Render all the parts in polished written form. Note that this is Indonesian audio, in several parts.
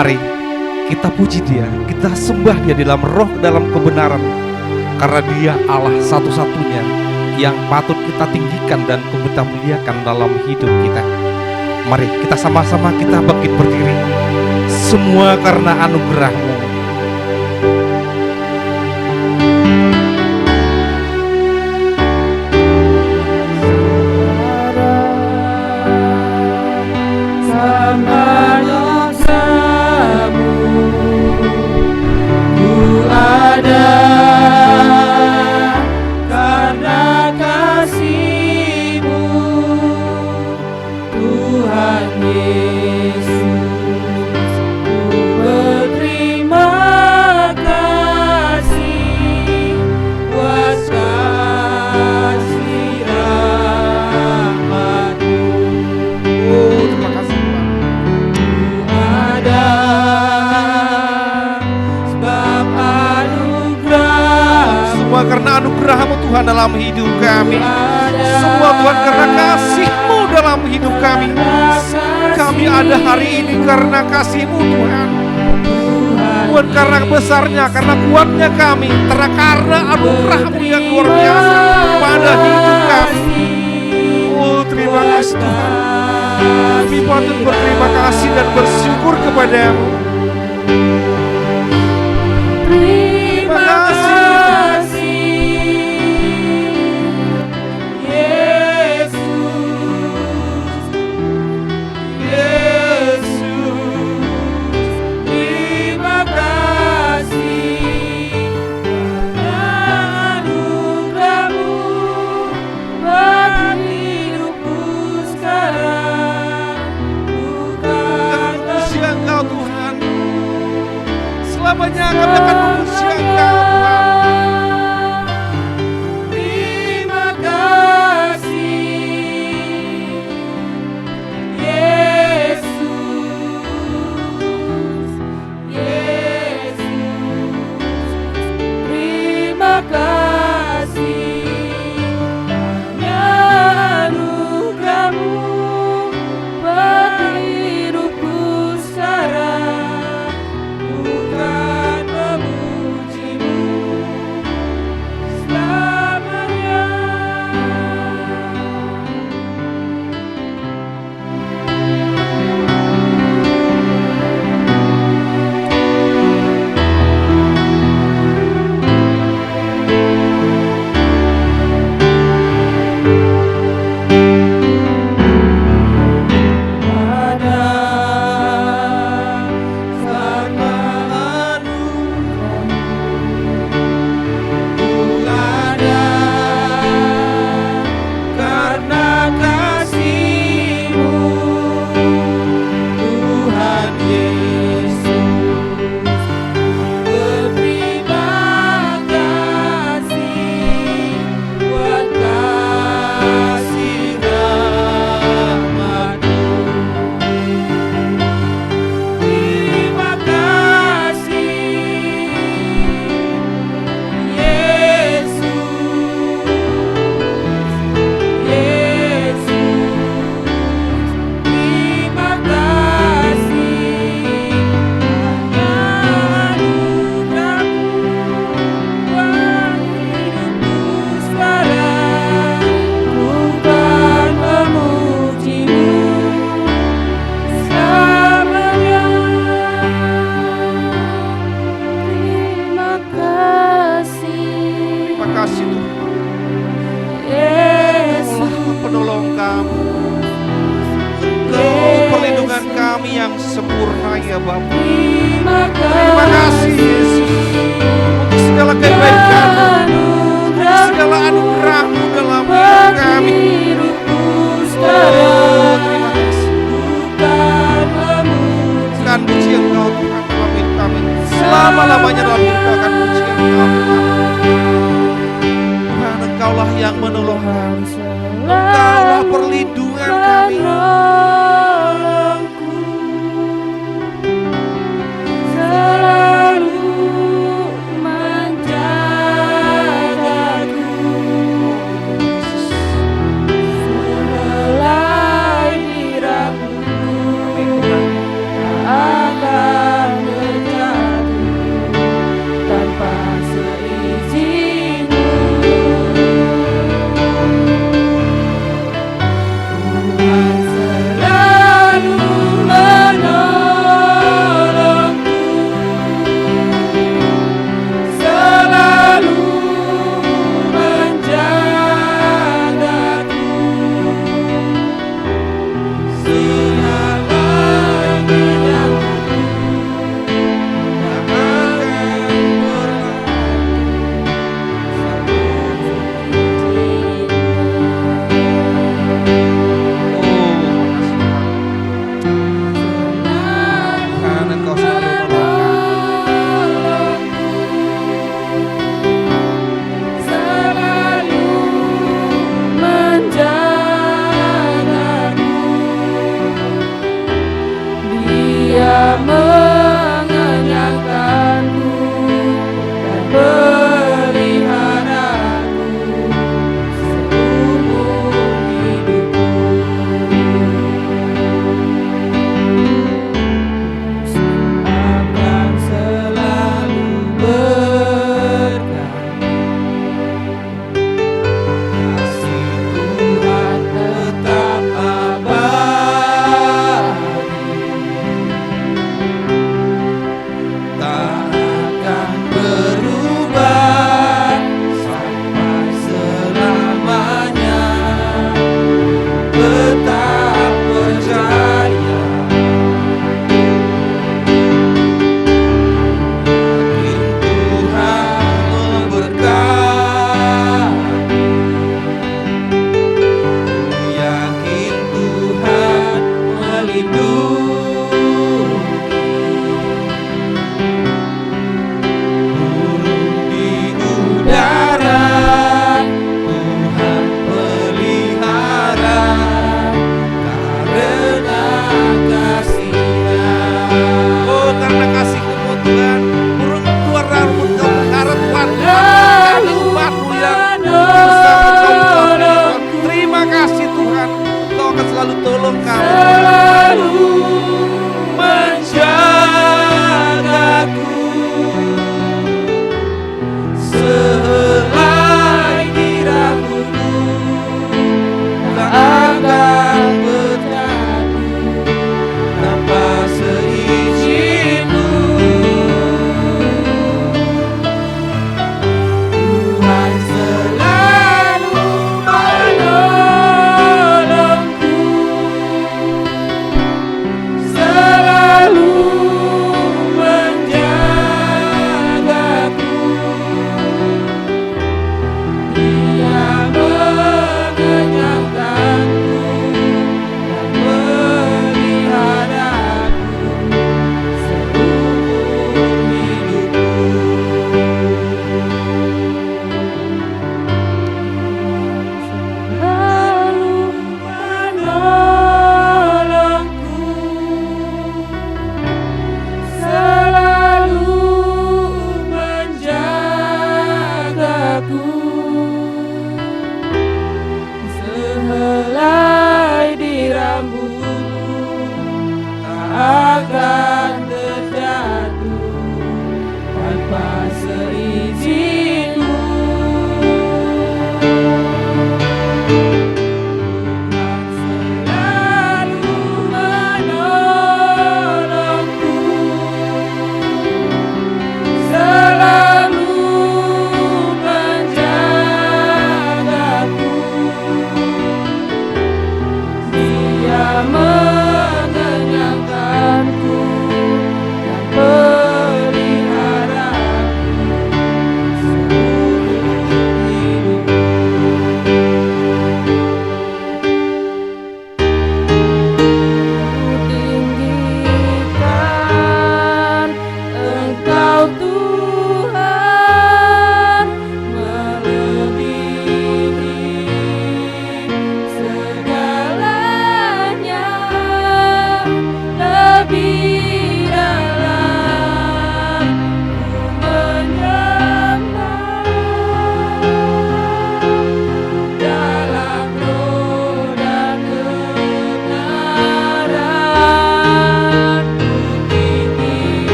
Mari kita puji Dia, kita sembah Dia dalam roh, dalam kebenaran, karena Dia Allah satu-satunya yang patut kita tinggikan dan kita muliakan dalam hidup kita. Mari kita sama-sama kita bangkit berdiri. Semua karena anugerah-Mu. Karena anugerah-Mu Tuhan dalam hidup kami. Semua Tuhan karena kasih-Mu dalam hidup kami. Kami ada hari ini karena kasih-Mu Tuhan. Tuhan karena besarnya, karena kuatnya kami, karena anugerah-Mu yang luar biasa pada hidup kami. Oh terima kasih Tuhan. Kami patut berterima kasih dan bersyukur kepada-Mu. Terima kasih. Selamanya kami akan memuji Engkau Tuhan. Terima kasih Yesus, Yesus. Terima kasih hanya anugerah-Mu buat hidupku sekarang. Selama-lamanya dalam hidup akan puji Engkau Tuhan. Engkaulah yang menolong kami. Engkaulah perlindungan kami. Akan selalu tolong kami, selalu menjagaku. Selai diramu tak akan berjatuh tanpa seizinku. Tuhan selalu menolongku.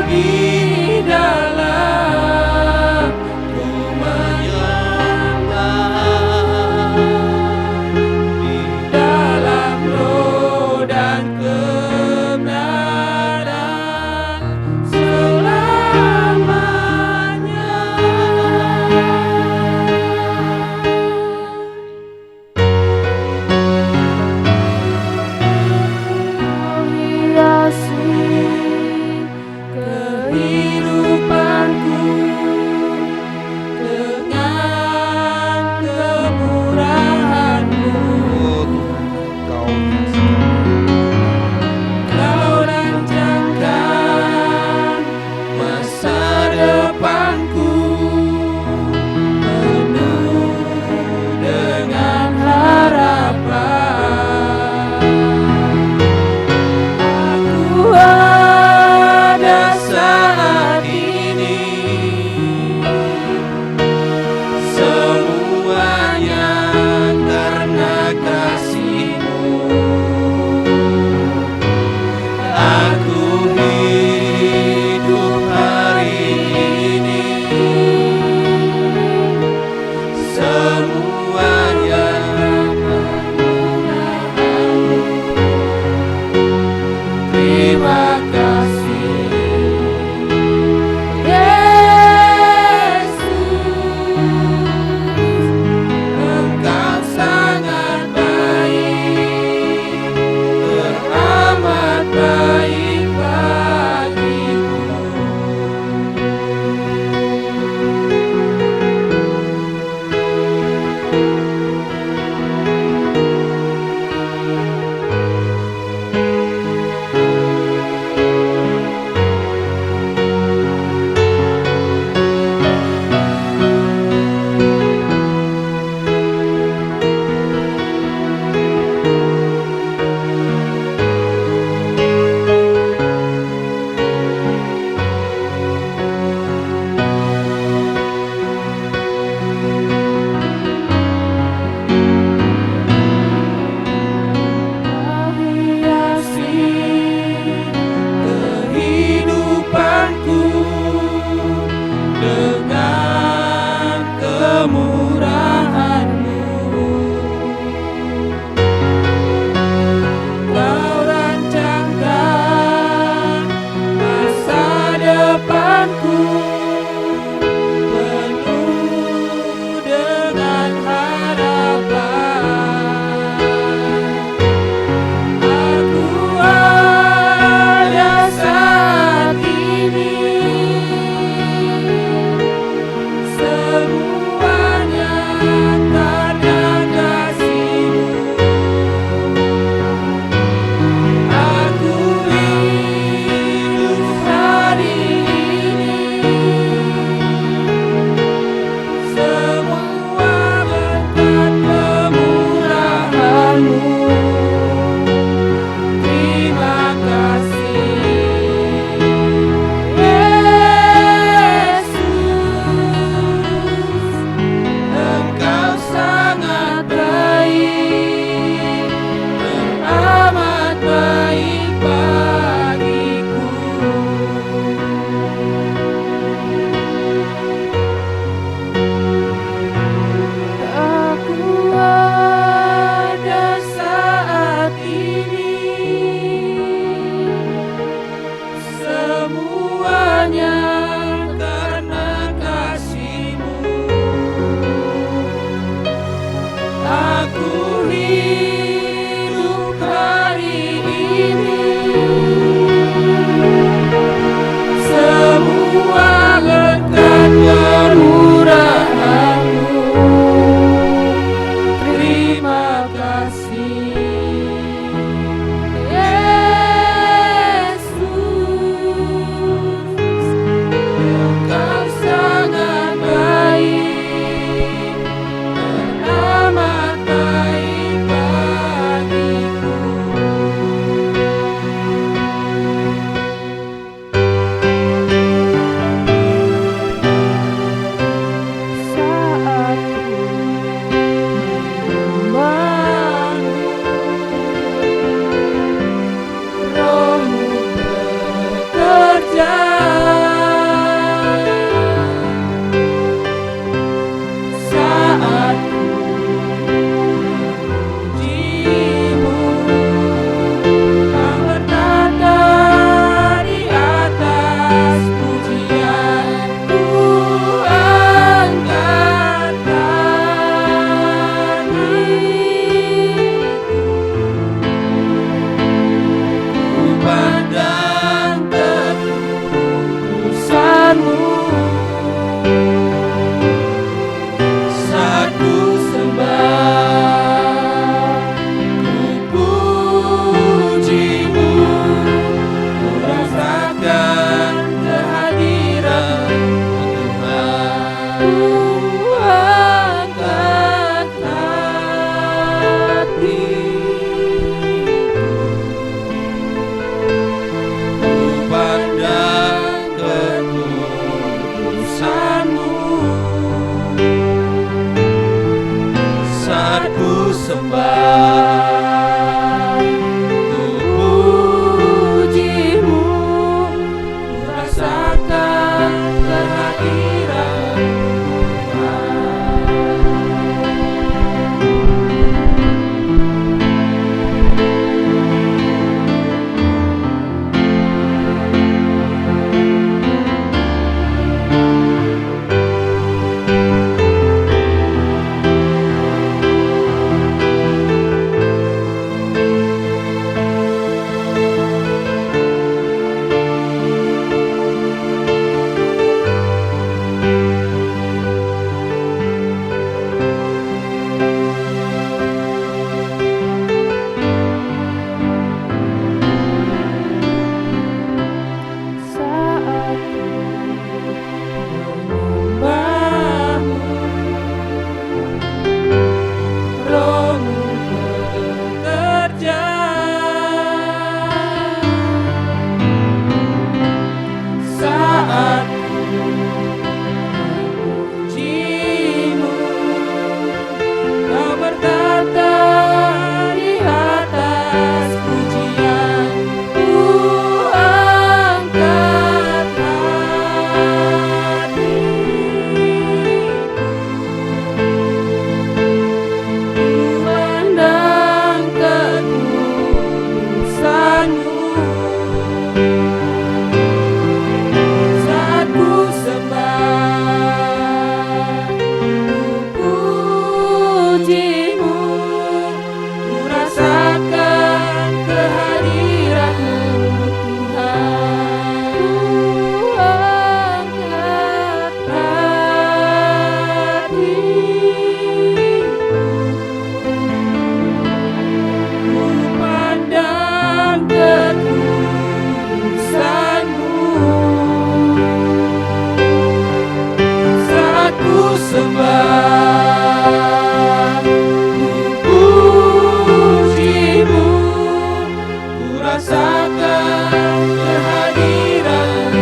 lebih dalam ku menyembah di dalam roh dan kebenaran selamanya. Kehidupanku dengan kemurahan-Mu. Oh Tuhan, Kau rancangkan masa depanku penuh dengan harapan. Aku ada saat ini, semuanya karena kasih-Mu. Aku hidup hari ini, semuanya kemuliaan-Mu. Terima kasih Yesus, Engkau sangat baik, teramat baik bagiku. Hiasi kehidupanku dengan kemurahan-Mu. Kau rancangkan masa depanku penuh dengan harapan. Aku ada saat ini, semuanya karena kasih-Mu. Aku hidup hari ini, semua berkat kemurahan-Mu. Terima kasih Yesus, Engkau sangat baik, teramat baik bagiku. Aku ada saat ini, semuanya karena kasih-Mu. Aku hidup hari ini, semua berkat kemurahan-Mu. Terima kasih Yesus, Engkau sangat baik, teramat baik bagiku. Saat Roh-Mu bekerja rasakan kehadiran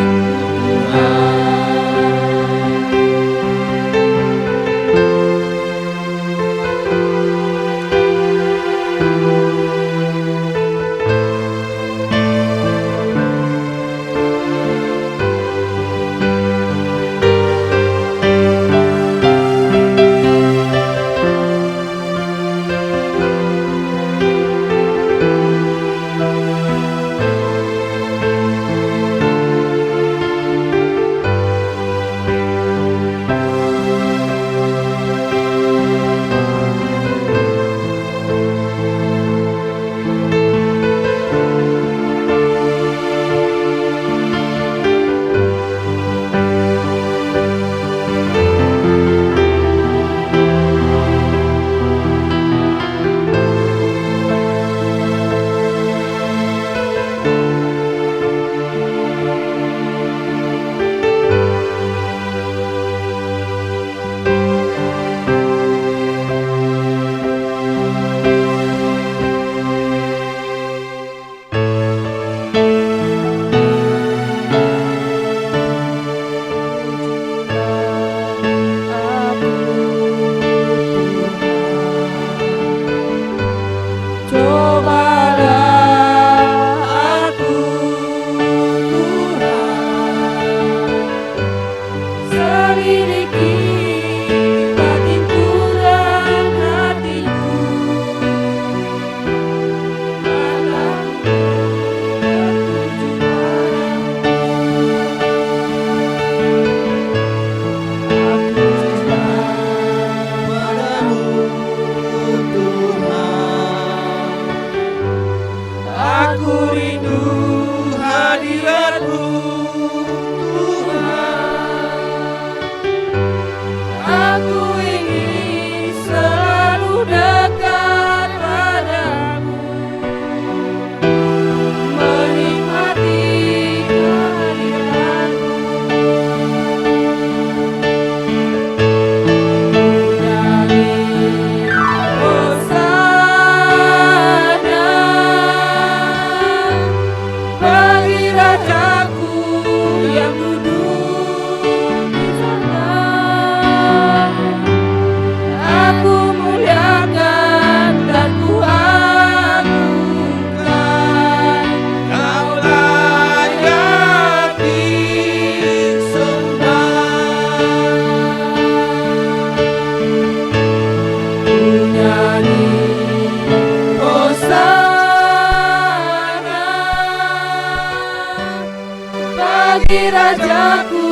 bagi Rajaku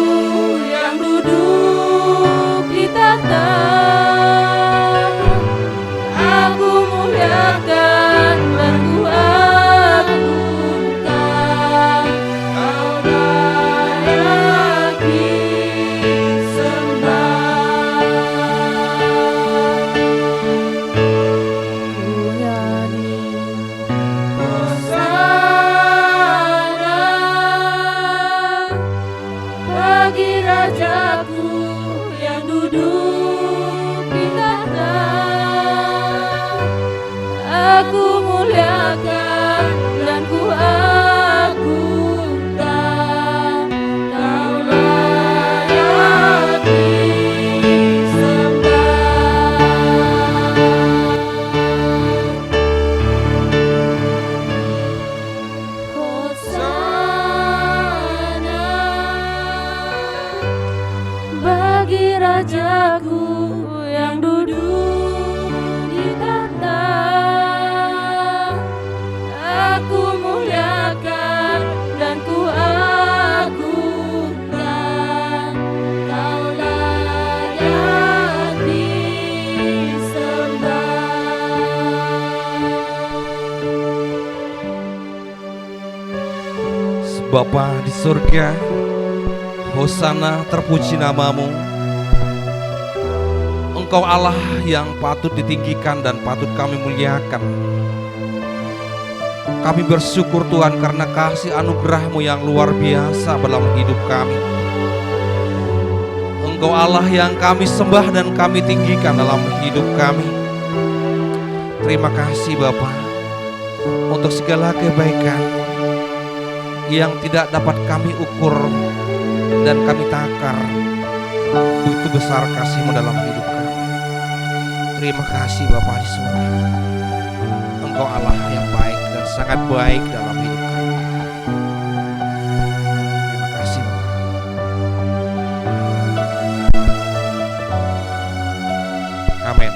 yang duduk di tahta. Aku muliakan dan ku agungkan, Kau layak disembah. Ku nyanyi Hosana bagi Rajaku yang duduk di tahta. Aku muliakan dan ku agungkan, Kau layak disembah. Hosana bagi Rajaku yang duduk di tahta. Aku muliakan dan ku agungkan, Kau layak disembah. Bapa di surga, Hosana terpuji namamu. Engkau Allah yang patut ditinggikan dan patut kami muliakan. Kami bersyukur Tuhan karena kasih anugerah-Mu yang luar biasa dalam hidup kami. Engkau Allah yang kami sembah dan kami tinggikan dalam hidup kami. Terima kasih Bapa untuk segala kebaikan, yang tidak dapat kami ukur dan kami takar. Begitu besar kasih-Mu dalam hidup kami. Terima kasih Bapa di surga. Engkau Allah yang baik dan sangat baik dalam hidup kami. Terima kasih Bapa. Amin.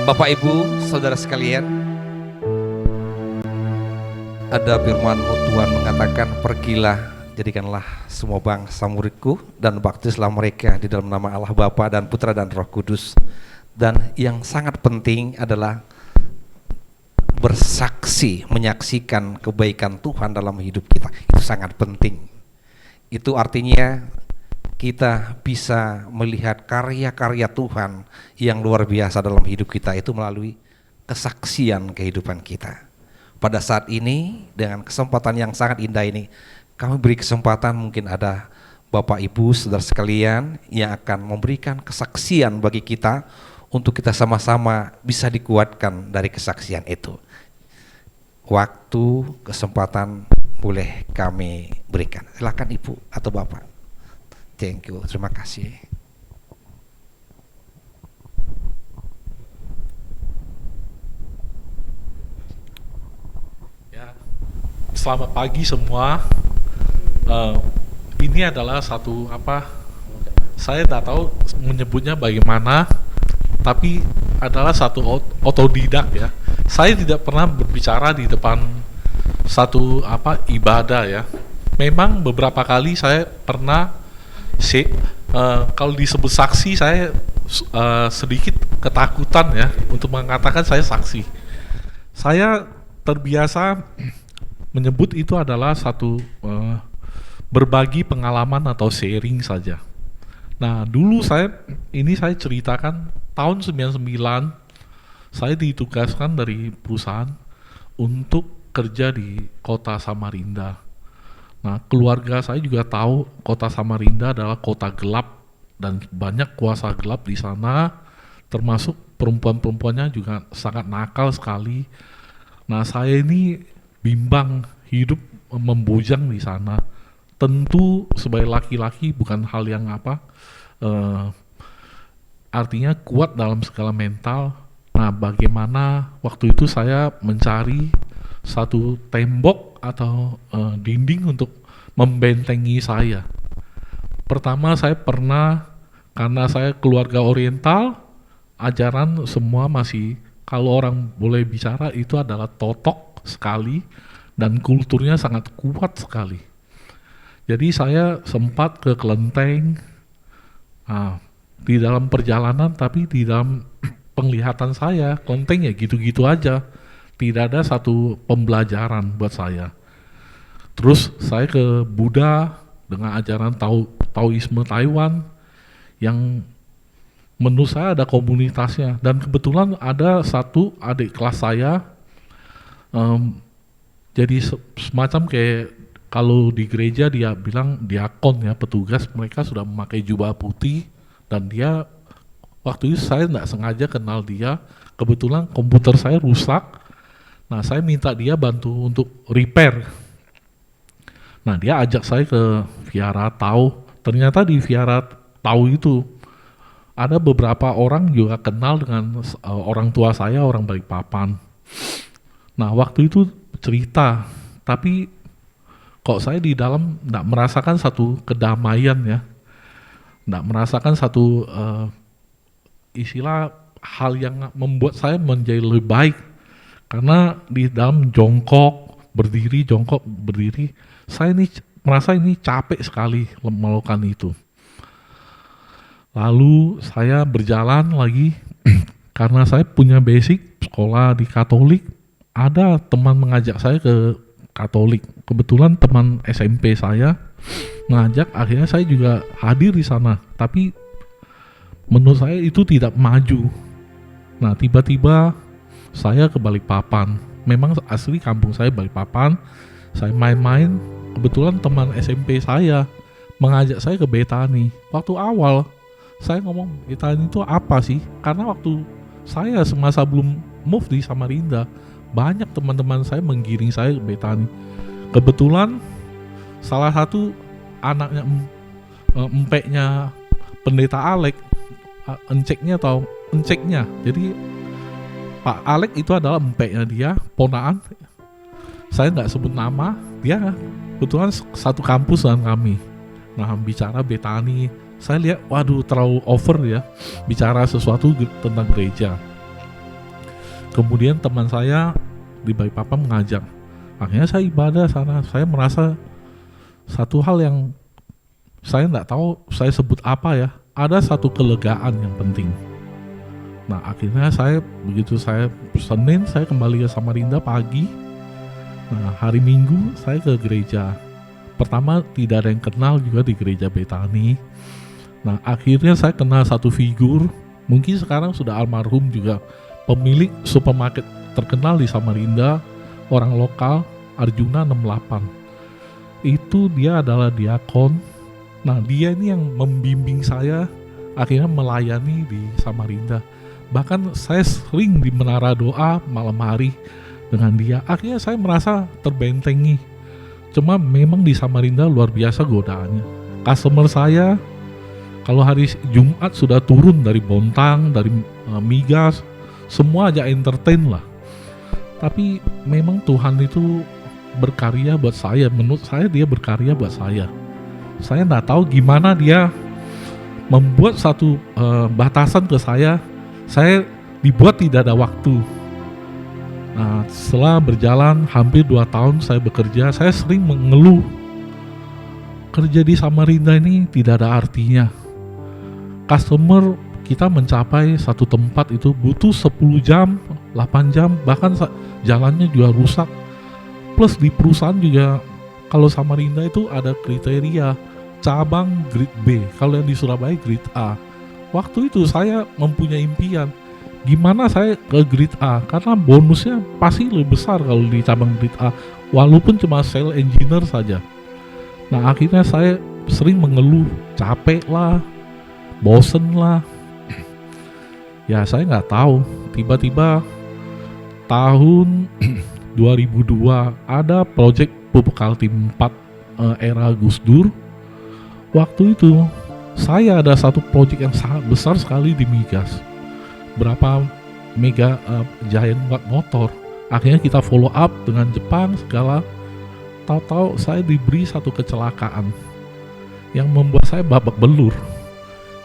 Bapak Ibu, saudara sekalian, ada firman Tuhan mengatakan, pergilah, jadikanlah semua bangsa muridku dan baptislah mereka di dalam nama Allah Bapa dan Putra dan Roh Kudus. Dan yang sangat penting adalah bersaksi, menyaksikan kebaikan Tuhan dalam hidup kita. Itu sangat penting. Itu artinya kita bisa melihat karya-karya Tuhan yang luar biasa dalam hidup kita itu melalui kesaksian kehidupan kita. Pada saat ini dengan kesempatan yang sangat indah ini, kami beri kesempatan, mungkin ada Bapak Ibu saudara sekalian yang akan memberikan kesaksian bagi kita untuk kita sama-sama bisa dikuatkan dari kesaksian itu. Waktu, kesempatan boleh kami berikan. Silakan Ibu atau Bapak. Thank you, terima kasih. Ya, selamat pagi semua. Ini adalah satu saya tidak tahu menyebutnya bagaimana, tapi adalah satu otodidak ya. Saya tidak pernah berbicara di depan satu ibadah ya. Memang beberapa kali saya pernah kalau disebut saksi saya sedikit ketakutan ya untuk mengatakan saya saksi. Saya terbiasa menyebut itu adalah satu berbagi pengalaman atau sharing saja. Nah, dulu saya ceritakan tahun 99 saya ditugaskan dari perusahaan untuk kerja di kota Samarinda. Nah, keluarga saya juga tahu kota Samarinda adalah kota gelap dan banyak kuasa gelap di sana, termasuk perempuan-perempuannya juga sangat nakal sekali. Nah, saya ini bimbang hidup membujang di sana. Tentu sebagai laki-laki bukan hal yang artinya kuat dalam segala mental. Nah, bagaimana waktu itu saya mencari satu tembok atau dinding untuk membentengi saya. Pertama saya pernah, karena saya keluarga oriental, ajaran semua masih, kalau orang boleh bicara itu adalah totok sekali dan kulturnya sangat kuat sekali. Jadi saya sempat ke kelenteng di dalam perjalanan, tapi di dalam penglihatan saya kelenteng ya gitu-gitu aja, tidak ada satu pembelajaran buat saya. Terus saya ke Buddha dengan ajaran Taoisme Taiwan yang menurut saya ada komunitasnya, dan kebetulan ada satu adik kelas saya jadi semacam kayak kalau di gereja dia bilang diakon ya, petugas, mereka sudah memakai jubah putih, dan dia waktu itu saya tidak sengaja kenal dia, kebetulan komputer saya rusak. Nah, saya minta dia bantu untuk repair. Nah, dia ajak saya ke Viara Tao. Ternyata di Viara Tao itu ada beberapa orang juga kenal dengan orang tua saya, orang Balikpapan. Nah, waktu itu cerita, tapi kok saya di dalam tidak merasakan satu kedamaian ya, tidak merasakan satu istilah hal yang membuat saya menjadi lebih baik. Karena di dalam jongkok berdiri, saya ini merasa ini capek sekali melakukan itu. Lalu saya berjalan lagi karena saya punya basic sekolah di Katolik, ada teman mengajak saya ke Katolik. Kebetulan teman SMP saya ngajak, akhirnya saya juga hadir di sana. Tapi menurut saya itu tidak maju. Nah, tiba-tiba saya ke Balikpapan. Memang asli kampung saya Balikpapan. Saya main-main, kebetulan teman SMP saya mengajak saya ke Betani. Waktu awal saya ngomong, Betani itu apa sih? Karena waktu saya semasa belum move di Samarinda, banyak teman-teman saya menggiring saya ke Betani. Kebetulan salah satu anaknya empeknya pendeta Alek, enceknya. Jadi Pak Alek itu adalah empeknya dia, ponaan. Saya nggak sebut nama, dia kebetulan satu kampus dengan kami. Nah, bicara Betani, saya lihat, waduh, terlalu over ya, bicara sesuatu tentang gereja. Kemudian teman saya di Balikpapan mengajak, akhirnya saya ibadah sana. Saya merasa satu hal yang saya nggak tahu saya sebut apa ya, ada satu kelegaan yang penting. Nah, akhirnya begitu saya Senin saya kembali ke Samarinda pagi. Nah, hari Minggu saya ke gereja. Pertama tidak ada yang kenal juga di gereja Betani. Nah, akhirnya saya kenal satu figur, mungkin sekarang sudah almarhum juga, pemilik supermarket terkenal di Samarinda, orang lokal, Arjuna 68. Itu dia adalah diakon. Nah, dia ini yang membimbing saya akhirnya melayani di Samarinda. Bahkan saya sering di menara doa malam hari dengan dia. Akhirnya saya merasa terbentengi. Cuma memang di Samarinda luar biasa godaannya. Customer saya kalau hari Jumat sudah turun dari Bontang, dari Migas, semua aja entertain lah. Tapi memang Tuhan itu berkarya buat saya. Menurut saya dia berkarya buat saya. Saya nggak tahu gimana dia membuat satu batasan ke saya. Saya dibuat tidak ada waktu. Nah, setelah berjalan hampir 2 tahun saya bekerja, saya sering mengeluh. Kerja di Samarinda ini tidak ada artinya. Customer kita mencapai satu tempat itu butuh 10 jam, 8 jam, bahkan jalannya juga rusak. Plus di perusahaan juga, kalau Samarinda itu ada kriteria cabang grade B, kalau yang di Surabaya grade A. Waktu itu saya mempunyai impian, gimana saya ke grade A, karena bonusnya pasti lebih besar kalau di cabang grade A, walaupun cuma sales engineer saja. Nah, akhirnya saya sering mengeluh, capek lah, bosen lah. Ya saya nggak tahu, tiba-tiba tahun 2002 ada project Pupuk Kaltim 4 era Gus Dur. Waktu itu saya ada satu project yang sangat besar sekali di Migas, berapa mega giant watt motor. Akhirnya kita follow up dengan Jepang segala. Tahu-tahu saya diberi satu kecelakaan yang membuat saya babak belur.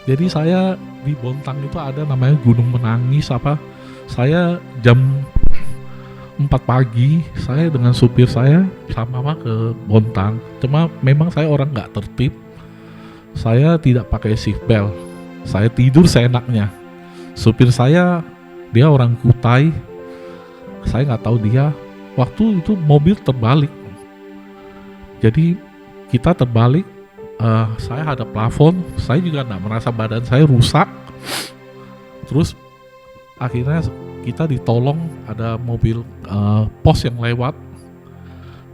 Jadi saya di Bontang itu ada namanya Gunung Menangis apa. Saya jam 4 pagi saya dengan supir saya sama-sama ke Bontang. Cuma memang saya orang nggak tertib. Saya tidak pakai seat belt. Saya tidur seenaknya. Supir saya dia orang Kutai. Saya nggak tahu dia. Waktu itu mobil terbalik. Jadi kita terbalik. Saya hadap plafon. Saya juga nggak merasa badan saya rusak. Terus akhirnya kita ditolong, ada mobil pos yang lewat.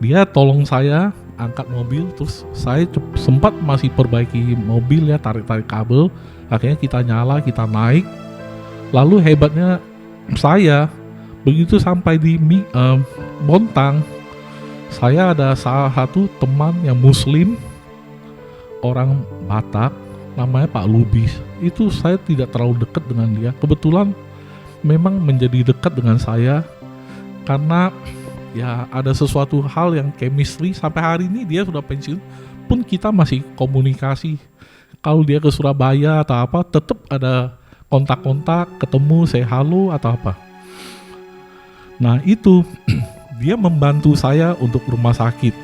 Dia tolong saya angkat mobil, terus saya sempat masih perbaiki mobil ya, tarik-tarik kabel. Akhirnya kita nyala, kita naik. Lalu hebatnya saya begitu sampai di Bontang, saya ada salah satu teman yang Muslim, orang Batak, namanya Pak Lubis. Itu saya tidak terlalu dekat dengan dia. Kebetulan memang menjadi dekat dengan saya karena ya ada sesuatu hal yang chemistry. Sampai hari ini dia sudah pensiun pun kita masih komunikasi. Kalau dia ke Surabaya atau apa, tetap ada kontak-kontak, ketemu, say halo atau apa. Nah itu dia membantu saya untuk rumah sakit.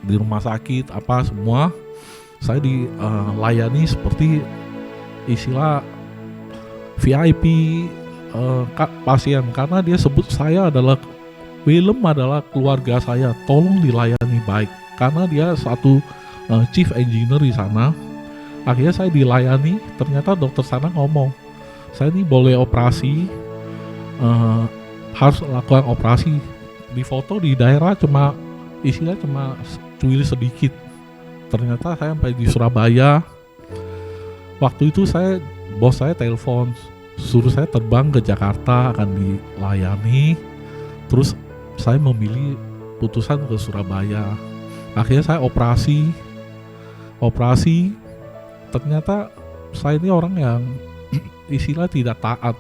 Di rumah sakit apa semua saya dilayani seperti istilah VIP pasien, karena dia sebut saya adalah Willem adalah keluarga saya, tolong dilayani baik, karena dia satu chief engineer di sana. Akhirnya saya dilayani, ternyata dokter sana ngomong, saya ini boleh operasi, harus lakukan operasi. Di foto di daerah cuma isinya cuma cuil sedikit. Ternyata saya sampai di Surabaya. Waktu itu bos saya telepon, suruh saya terbang ke Jakarta akan dilayani. Terus saya memilih putusan ke Surabaya. Akhirnya saya operasi. Ternyata saya ini orang yang istilah tidak taat.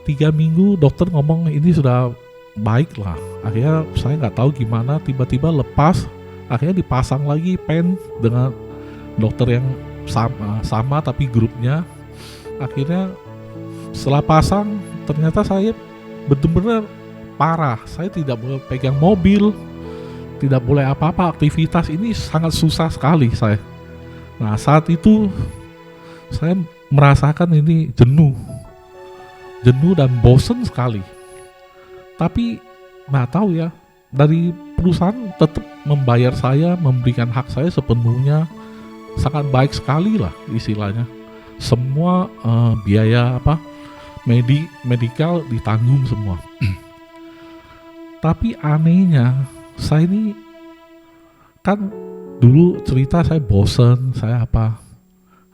3 minggu dokter ngomong ini sudah baik lah. Akhirnya saya nggak tahu gimana, tiba-tiba lepas. Akhirnya dipasang lagi pen dengan dokter yang sama tapi grupnya. Akhirnya setelah pasang ternyata saya benar-benar parah. Saya tidak boleh pegang mobil, tidak boleh apa-apa, aktivitas ini sangat susah sekali saya. Nah saat itu saya merasakan ini jenuh dan bosen sekali. Tapi nggak tahu ya, dari perusahaan tetap membayar saya, memberikan hak saya sepenuhnya, sangat baik sekali lah istilahnya. Semua biaya medikal ditanggung semua. Tapi anehnya saya ini kan dulu cerita saya bosen, saya apa.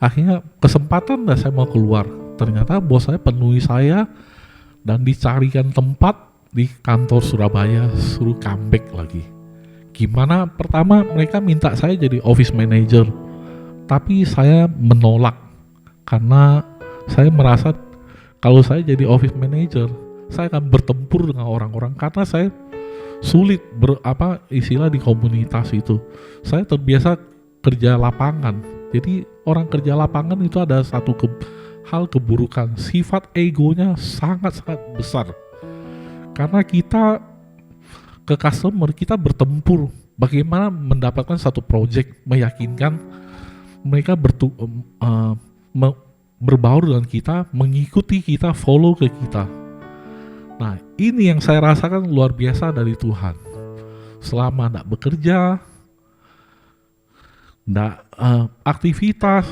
Akhirnya kesempatan saya mau keluar. Ternyata bos saya penuhi saya dan dicarikan tempat di kantor Surabaya, suruh comeback lagi. Gimana? Pertama mereka minta saya jadi office manager, tapi saya menolak karena saya merasa kalau saya jadi office manager, saya akan bertempur dengan orang-orang karena saya sulit istilah di komunitas itu. Saya terbiasa kerja lapangan. Jadi orang kerja lapangan itu ada satu hal keburukan, sifat egonya sangat-sangat besar. Karena kita ke customer, kita bertempur bagaimana mendapatkan satu project, meyakinkan mereka berbaur dengan kita, mengikuti kita, follow ke kita. Nah ini yang saya rasakan luar biasa dari Tuhan. Selama tidak bekerja, tidak aktivitas,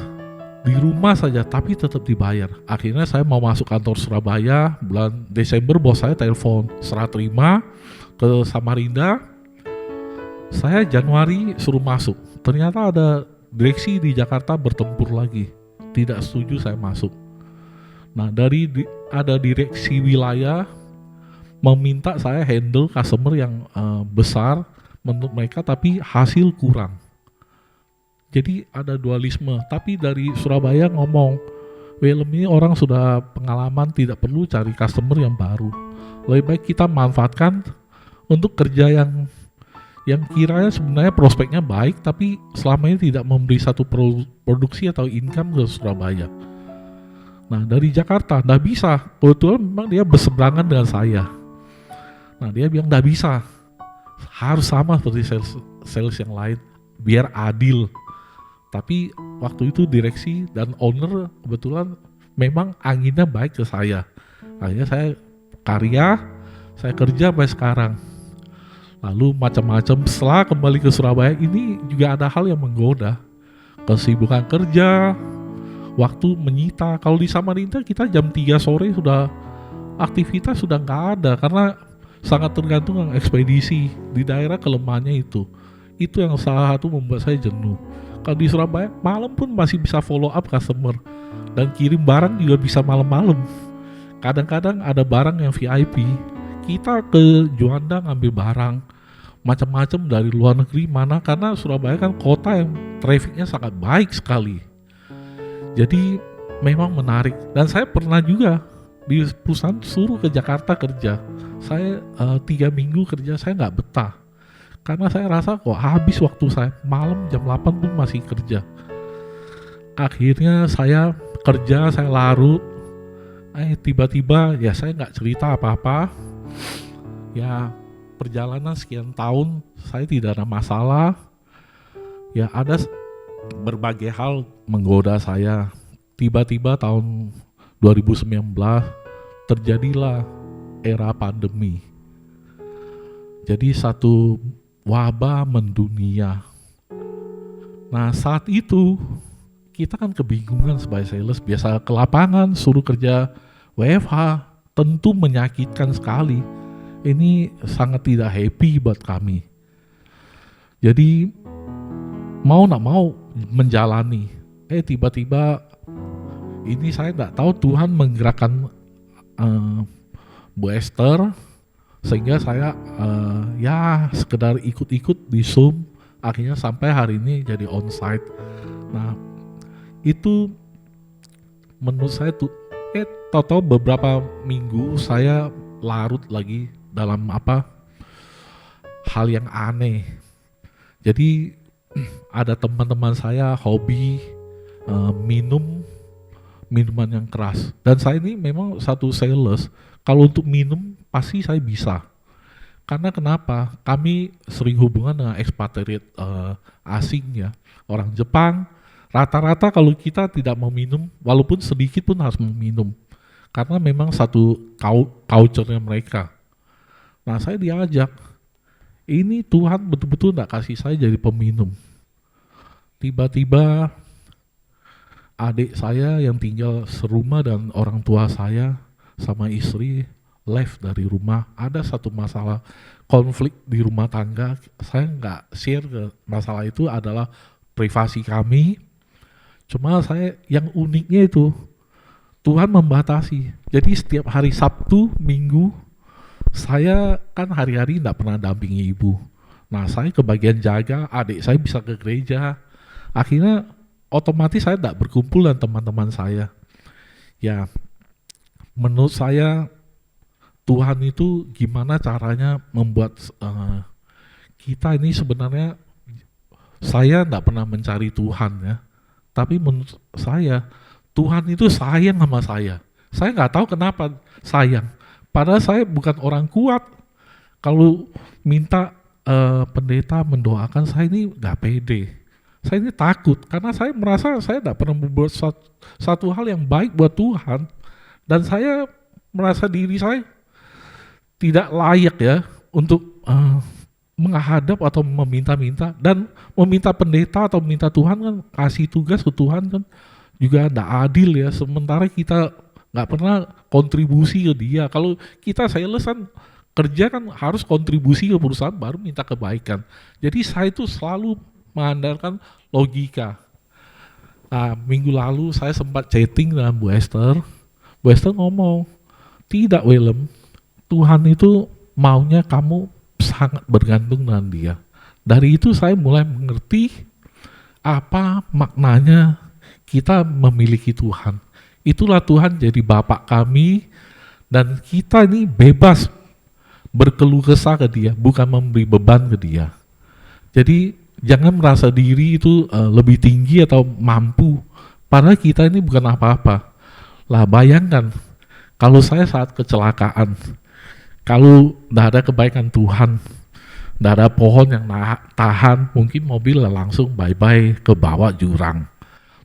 di rumah saja tapi tetap dibayar. Akhirnya saya mau masuk kantor Surabaya, bulan Desember bos saya telepon, serah terima ke Samarinda. Saya Januari suruh masuk, ternyata ada direksi di Jakarta bertempur lagi, tidak setuju saya masuk. Nah ada direksi wilayah meminta saya handle customer yang besar menurut mereka tapi hasil kurang. Jadi ada dualisme, tapi dari Surabaya ngomong, Willem ini orang sudah pengalaman, tidak perlu cari customer yang baru. Lebih baik kita manfaatkan untuk kerja yang kiranya sebenarnya prospeknya baik, tapi selama ini tidak memberi satu produksi atau income ke Surabaya. Nah dari Jakarta, nggak bisa, kebetulan memang dia berseberangan dengan saya. Nah dia bilang nggak bisa, harus sama seperti sales yang lain, biar adil. Tapi waktu itu direksi dan owner kebetulan memang anginnya baik ke saya. Akhirnya saya kerja sampai sekarang. Lalu macam-macam setelah kembali ke Surabaya ini juga ada hal yang menggoda. Kesibukan kerja, waktu menyita. Kalau di Samarinda kita jam 3 sore sudah aktivitas sudah nggak ada karena sangat tergantung dengan ekspedisi di daerah kelemahannya itu. Itu yang salah satu membuat saya jenuh. Kalau di Surabaya malam pun masih bisa follow up customer dan kirim barang juga bisa malam-malam. Kadang-kadang ada barang yang VIP, kita ke Juanda ngambil barang macam-macam dari luar negeri, mana karena Surabaya kan kota yang trafficnya sangat baik sekali. Jadi memang menarik. Dan saya pernah juga di perusahaan suruh ke Jakarta kerja. Saya 3 minggu kerja, saya nggak betah. Karena saya rasa kok habis waktu saya, malam jam 8 pun masih kerja. Akhirnya saya kerja, saya larut. Tiba-tiba ya saya nggak cerita apa-apa. Ya perjalanan sekian tahun saya tidak ada masalah. Ya ada berbagai hal menggoda saya. Tiba-tiba tahun 2019 terjadilah era pandemi. Jadi satu wabah mendunia. Nah saat itu kita kan kebingungan sebagai sales, biasa ke lapangan suruh kerja WFH, tentu menyakitkan sekali. Ini sangat tidak happy buat kami. Jadi mau nak mau menjalani. Tiba-tiba ini saya tidak tahu Tuhan menggerakkan Bu Esther Sehingga saya ya sekedar ikut-ikut di Zoom, akhirnya sampai hari ini jadi onsite. Nah itu menurut saya tuh tahu beberapa minggu saya larut lagi dalam hal yang aneh. Jadi ada teman-teman saya hobi minum minuman yang keras, dan saya ini memang satu sales. Kalau untuk minum pasti saya bisa. Karena kenapa? Kami sering hubungan dengan expatriate asing ya, orang Jepang. Rata-rata kalau kita tidak mau minum, walaupun sedikit pun harus minum. Karena memang satu culture-nya mereka. Nah saya diajak, ini Tuhan betul-betul tidak kasih saya jadi peminum. Tiba-tiba adik saya yang tinggal serumah dan orang tua saya sama istri left dari rumah. Ada satu masalah konflik di rumah tangga, saya nggak share ke masalah itu, adalah privasi kami. Cuma saya yang uniknya itu Tuhan membatasi. Jadi setiap hari Sabtu, Minggu, saya kan hari-hari tidak pernah dampingi ibu. Nah saya kebagian jaga, adik saya bisa ke gereja. Akhirnya otomatis saya tidak berkumpul dengan teman-teman saya. Ya, menurut saya Tuhan itu gimana caranya membuat kita ini sebenarnya, saya tidak pernah mencari Tuhan ya. Tapi menurut saya Tuhan itu sayang sama saya. Saya nggak tahu kenapa sayang. Padahal saya bukan orang kuat. Kalau minta pendeta mendoakan, saya ini nggak pede. Saya ini takut karena saya merasa saya tidak pernah membuat satu hal yang baik buat Tuhan, dan saya merasa diri saya tidak layak ya untuk menghadap atau meminta-minta, dan meminta pendeta atau meminta Tuhan kan kasih tugas ke Tuhan kan juga tidak adil ya. Sementara kita nggak pernah kontribusi ke dia. Kalau kita sales kan kerja kan harus kontribusi ke perusahaan baru minta kebaikan. Jadi saya itu selalu mengandalkan logika. Nah, minggu lalu saya sempat chatting dengan Bu Esther. Bu Esther ngomong, tidak Willem, Tuhan itu maunya kamu sangat bergantung dengan dia. Dari itu saya mulai mengerti apa maknanya kita memiliki Tuhan. Itulah Tuhan jadi Bapak kami, dan kita ini bebas berkeluh kesah ke dia, bukan memberi beban ke dia. Jadi jangan merasa diri itu lebih tinggi atau mampu, padahal kita ini bukan apa-apa. Lah bayangkan, kalau saya saat kecelakaan, kalau tidak ada kebaikan Tuhan, tidak ada pohon yang tahan, mungkin mobil langsung bye-bye ke bawah jurang.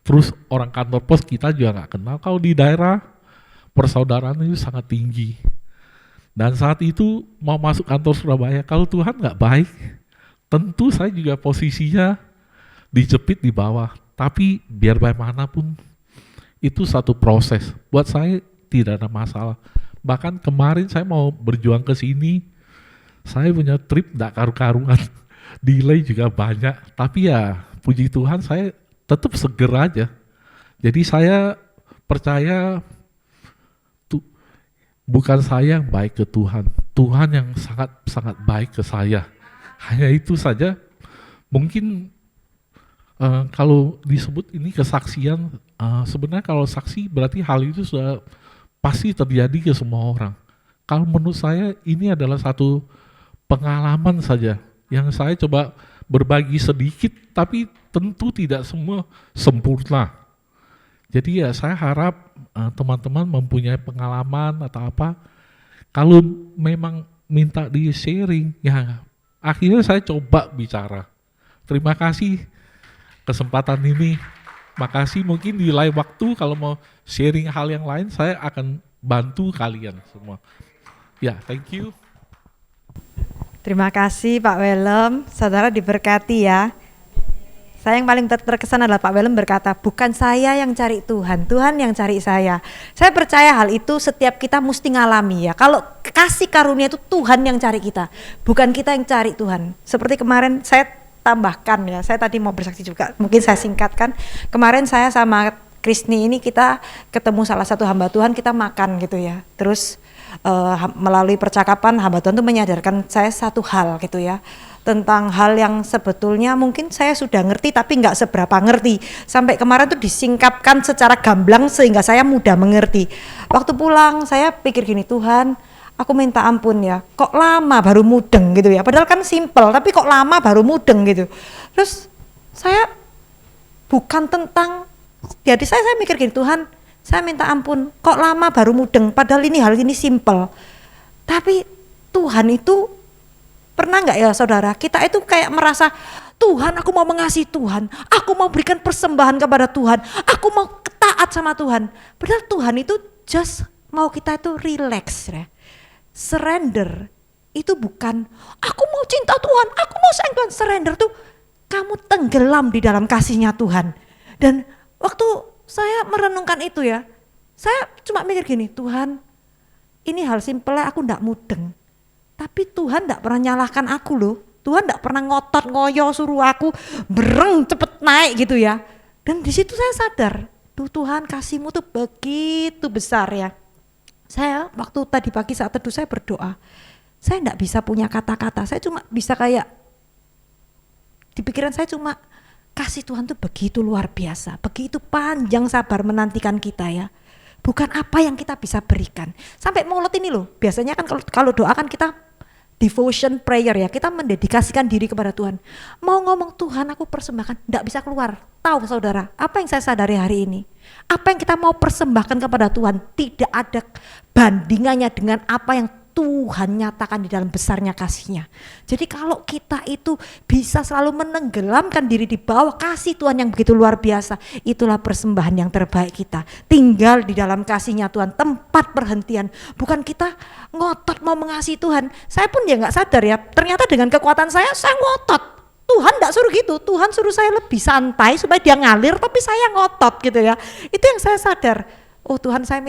Terus orang kantor pos kita juga nggak kenal. Kalau di daerah persaudaraan itu sangat tinggi. Dan saat itu mau masuk kantor Surabaya, kalau Tuhan nggak baik, tentu saya juga posisinya dijepit di bawah. Tapi biar bagaimanapun itu satu proses. Buat saya tidak ada masalah. Bahkan kemarin saya mau berjuang ke sini, saya punya trip tidak karu-karuan, delay juga banyak. Tapi ya puji Tuhan saya tetap seger aja. Jadi saya percaya bukan saya yang baik ke Tuhan, Tuhan yang sangat baik ke saya. Hanya itu saja. Mungkin kalau disebut ini kesaksian, sebenarnya kalau saksi berarti hal itu sudah pasti terjadi ke semua orang. Kalau menurut saya ini adalah satu pengalaman saja yang saya coba berbagi sedikit, tapi tentu tidak semua sempurna. Jadi ya saya harap teman-teman mempunyai pengalaman atau apa, kalau memang minta di sharing, ya akhirnya saya coba bicara. Terima kasih kesempatan ini. Makasih, mungkin di lain waktu kalau mau sharing hal yang lain, saya akan bantu kalian semua. Ya, thank you. Terima kasih Pak Willem, saudara diberkati ya. Saya yang paling terkesan adalah Pak Willem berkata, bukan saya yang cari Tuhan, Tuhan yang cari saya. Saya percaya hal itu setiap kita mesti ngalami ya. Kalau kasih karunia itu Tuhan yang cari kita, bukan kita yang cari Tuhan. Seperti kemarin saya tambahkan ya, saya tadi mau bersaksi juga, mungkin saya singkatkan. Kemarin saya sama Krisni ini kita ketemu salah satu hamba Tuhan, kita makan gitu ya. Terus melalui percakapan hamba Tuhan itu menyadarkan saya satu hal gitu ya, tentang hal yang sebetulnya mungkin saya sudah ngerti tapi nggak seberapa ngerti. Sampai kemarin tuh disingkapkan secara gamblang sehingga saya mudah mengerti. Waktu pulang saya pikir gini, Tuhan, aku minta ampun ya, kok lama baru mudeng gitu ya. Padahal kan simple, tapi kok lama baru mudeng gitu. Terus saya bukan tentang, jadi saya mikir gini, Tuhan, saya minta ampun, kok lama baru mudeng. Padahal hal ini simple. Tapi Tuhan itu, pernah nggak ya saudara, kita itu kayak merasa, Tuhan aku mau mengasihi Tuhan, aku mau berikan persembahan kepada Tuhan, aku mau taat sama Tuhan. Padahal Tuhan itu just mau kita itu relax ya. Surrender itu bukan, aku mau cinta Tuhan, aku mau sayang Tuhan. Surrender tuh kamu tenggelam di dalam kasihnya Tuhan. Dan waktu saya merenungkan itu ya, saya cuma mikir gini, Tuhan ini hal simple aku ndak mudeng. Tapi Tuhan tidak pernah nyalahkan aku loh. Tuhan tidak pernah ngotot ngoyo suruh aku bereng cepet naik gitu ya. Dan di situ saya sadar, Tuhan kasih-Mu tuh begitu besar ya. Saya waktu tadi pagi saat teduh saya berdoa, saya tidak bisa punya kata-kata. Saya cuma bisa kayak di pikiran saya cuma kasih Tuhan tuh begitu luar biasa, begitu panjang sabar menantikan kita ya. Bukan apa yang kita bisa berikan. Sampai mulut ini loh, biasanya kan kalau doa kan kita devotion prayer ya, kita mendedikasikan diri kepada Tuhan. Mau ngomong Tuhan aku persembahkan, tidak bisa keluar. Tahu saudara, apa yang saya sadari hari ini? Apa yang kita mau persembahkan kepada Tuhan tidak ada bandingannya dengan apa yang Tuhan nyatakan di dalam besarnya kasih-Nya. Jadi kalau kita itu bisa selalu menenggelamkan diri di bawah kasih Tuhan yang begitu luar biasa, itulah persembahan yang terbaik kita. Tinggal di dalam kasih-Nya Tuhan, tempat perhentian. Bukan kita ngotot mau mengasihi Tuhan. Saya pun ya gak sadar ya, ternyata dengan kekuatan saya ngotot. Tuhan gak suruh gitu, Tuhan suruh saya lebih santai supaya dia ngalir, tapi saya ngotot gitu ya. Itu yang saya sadar. Oh Tuhan saya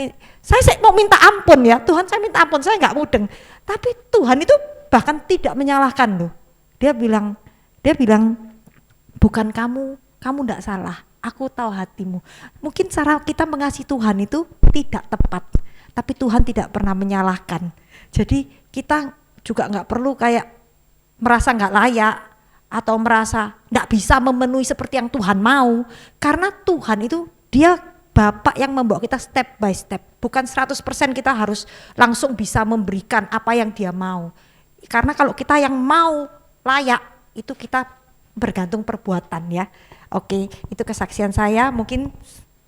mau minta ampun ya, Tuhan saya minta ampun, saya nggak mudeng. Tapi Tuhan itu bahkan tidak menyalahkan loh. Dia bilang bukan kamu nggak salah, aku tahu hatimu. Mungkin cara kita mengasihi Tuhan itu tidak tepat, tapi Tuhan tidak pernah menyalahkan. Jadi kita juga nggak perlu kayak merasa nggak layak atau merasa nggak bisa memenuhi seperti yang Tuhan mau. Karena Tuhan itu dia Bapak yang membawa kita step by step. Bukan 100% kita harus langsung bisa memberikan apa yang dia mau. Karena kalau kita yang mau layak, itu kita bergantung perbuatan ya. Oke, itu kesaksian saya. Mungkin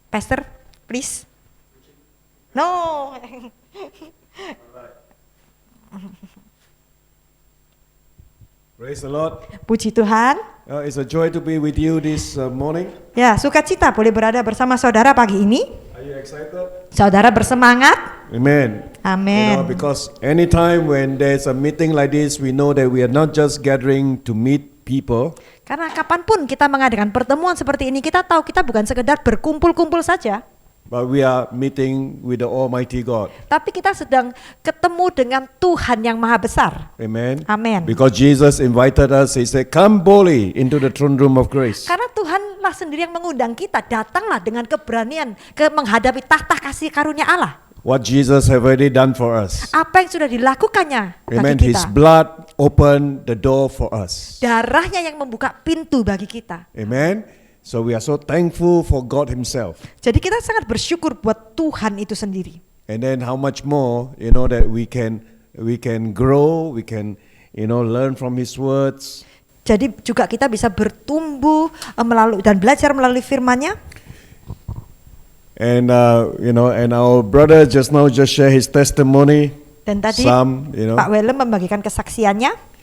Pastor, please. No. Praise the Lord. Puji Tuhan. It's a joy to be with you this morning. Ya, sukacita boleh berada bersama saudara pagi ini. Are you excited? Saudara bersemangat. Amen. Amen. Because anytime when there's a meeting like this, we know that we are not just gathering to meet people. Karena kapanpun kita mengadakan pertemuan seperti ini, kita tahu kita bukan sekedar berkumpul-kumpul saja. But we are meeting with the Almighty God. Tapi kita sedang ketemu dengan Tuhan yang Maha Besar. Amen. Amen. Because Jesus invited us, He said, "Come boldly into the throne room of grace." Karena Tuhanlah sendiri yang mengundang kita, datanglah dengan keberanian menghadapi tahta kasih karunia Allah. What Jesus have already done for us. Apa yang sudah dilakukannya Amen. bagi His kita. blood opened the door for us. Darahnya yang membuka pintu bagi kita. Amen. So we are so thankful for God Himself. Jadi kita sangat bersyukur buat Tuhan itu sendiri. And then how much more, that we can grow, we can, learn from His words. Jadi juga kita bisa bertumbuh melalui dan belajar melalui firman-Nya. And and our brother just share his testimony. Dan tadi Pak Willem membagikan kesaksiannya.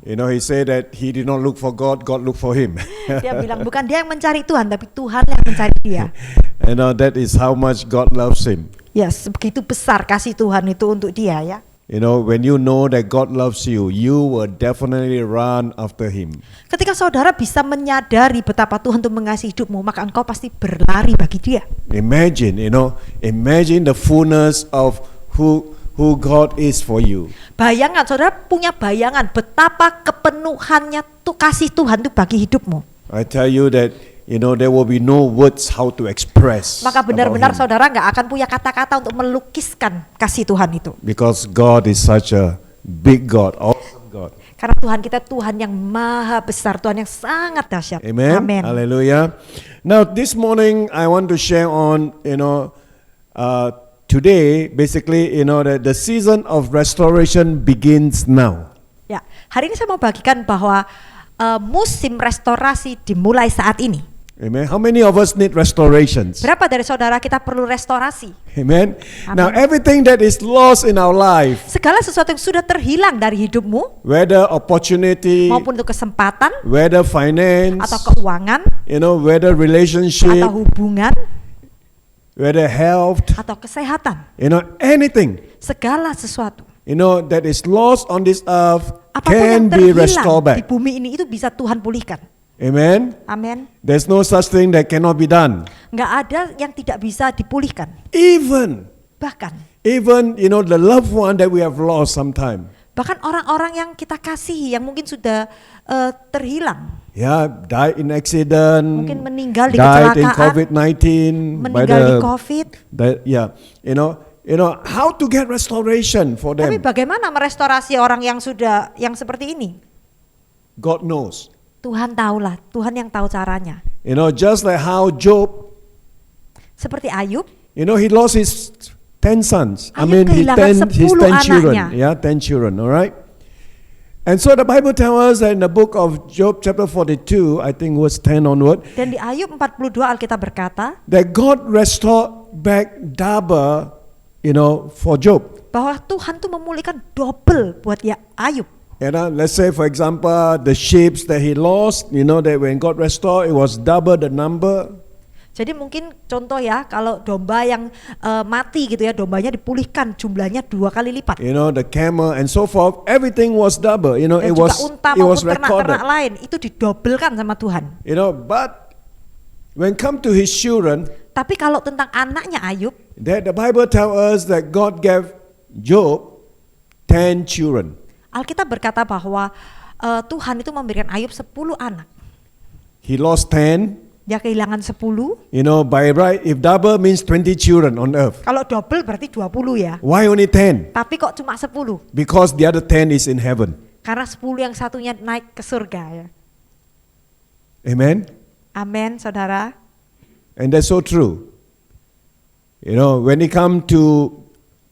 He said that he did not look for God, God looked for him. Dia bilang bukan dia yang mencari Tuhan, tapi Tuhan yang mencari dia. And that is how much God loves him. Ya, sebegitu besar kasih Tuhan itu untuk dia ya. When you know that God loves you, you will definitely run after Him. Ketika saudara bisa menyadari betapa Tuhan itu mengasihi hidupmu, maka engkau pasti berlari bagi Dia. Imagine the fullness of who God is for you. Bayangan, saudara punya bayangan betapa kepenuhannya tuh kasih Tuhan itu bagi hidupmu. I tell you that there will be no words how to express. Maka benar-benar about him. saudara nggak akan punya kata-kata untuk melukiskan kasih Tuhan itu. Because God is such a big God, awesome God. Karena Tuhan kita Tuhan yang maha besar, Tuhan yang sangat dahsyat. Amen. Amin. Hallelujah. Now this morning I want to share on, today basically, that the season of restoration begins now. Ya, hari ini saya mau bagikan bahwa musim restorasi dimulai saat ini. Amen. How many of us need restorations? Berapa dari saudara kita perlu restorasi? Amen. Amen. Now everything that is lost in our life, Segala sesuatu yang sudah terhilang dari hidupmu, whether opportunity, maupun itu kesempatan, whether finance, atau keuangan, whether relationship, atau hubungan, whether health, atau kesehatan, anything, segala sesuatu. that is lost on this earth Apapun can yang be terhilang restored di back. bumi ini itu bisa Tuhan pulihkan. Amen. Amin. There's no such thing that cannot be done. Nggak ada yang tidak bisa dipulihkan. Even, Bahkan the loved one that we have lost sometime. Bahkan orang-orang yang kita kasihi yang mungkin sudah terhilang, Died in accident, mungkin meninggal di died in kecelakaan, COVID-19, meninggal di COVID. How to get restoration for Tapi them? bagaimana merestorasi orang yang yang seperti ini? God knows. Tuhan tahulah, Tuhan yang tahu caranya. Just like how Job, Seperti Ayub, he lost his 10 sons. Ayub kehilangan his 10 10 children. anaknya. 10 children, all right? And so the Bible tells us in the book of Job chapter 42, I think verse 10 onward, dan di Ayub 42 Alkitab berkata that God restored back double, for Job. bahwa Tuhan tuh memulihkan double buat Ayub. Let's say for example, the sheep that he lost, that when God restored, it was double the number. Jadi mungkin contoh ya, kalau domba yang mati gitu ya, dombanya dipulihkan jumlahnya 2 kali lipat. The camel and so forth, everything was double. Dan It juga was unta it maupun was recorded. ternak-ternak lain itu didobelkan sama Tuhan. But when come to his children, Tapi kalau tentang anaknya Ayub, that the Bible tells us that God gave Job 10 children. Alkitab berkata bahwa Tuhan itu memberikan Ayub 10 anak. He lost 10. Dia kehilangan 10. By right, if double means 20 children on earth. Kalau double berarti 20 ya. Why only 10? Tapi kok cuma 10? Because the other 10 is in heaven. Karena 10 yang satunya naik ke surga ya. Amen. Amin, saudara. And that's so true. When it come to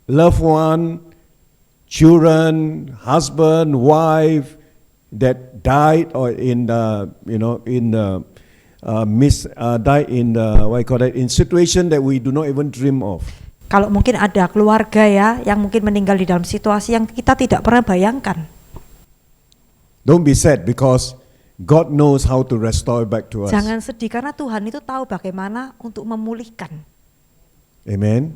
loved one, children, husband, wife that died or died in situation that we do not even dream of. Kalau mungkin ada keluarga ya yang mungkin meninggal di dalam situasi yang kita tidak pernah bayangkan. Don't be sad because God knows how to restore back to us. Jangan sedih karena Tuhan itu tahu bagaimana untuk memulihkan. Amen.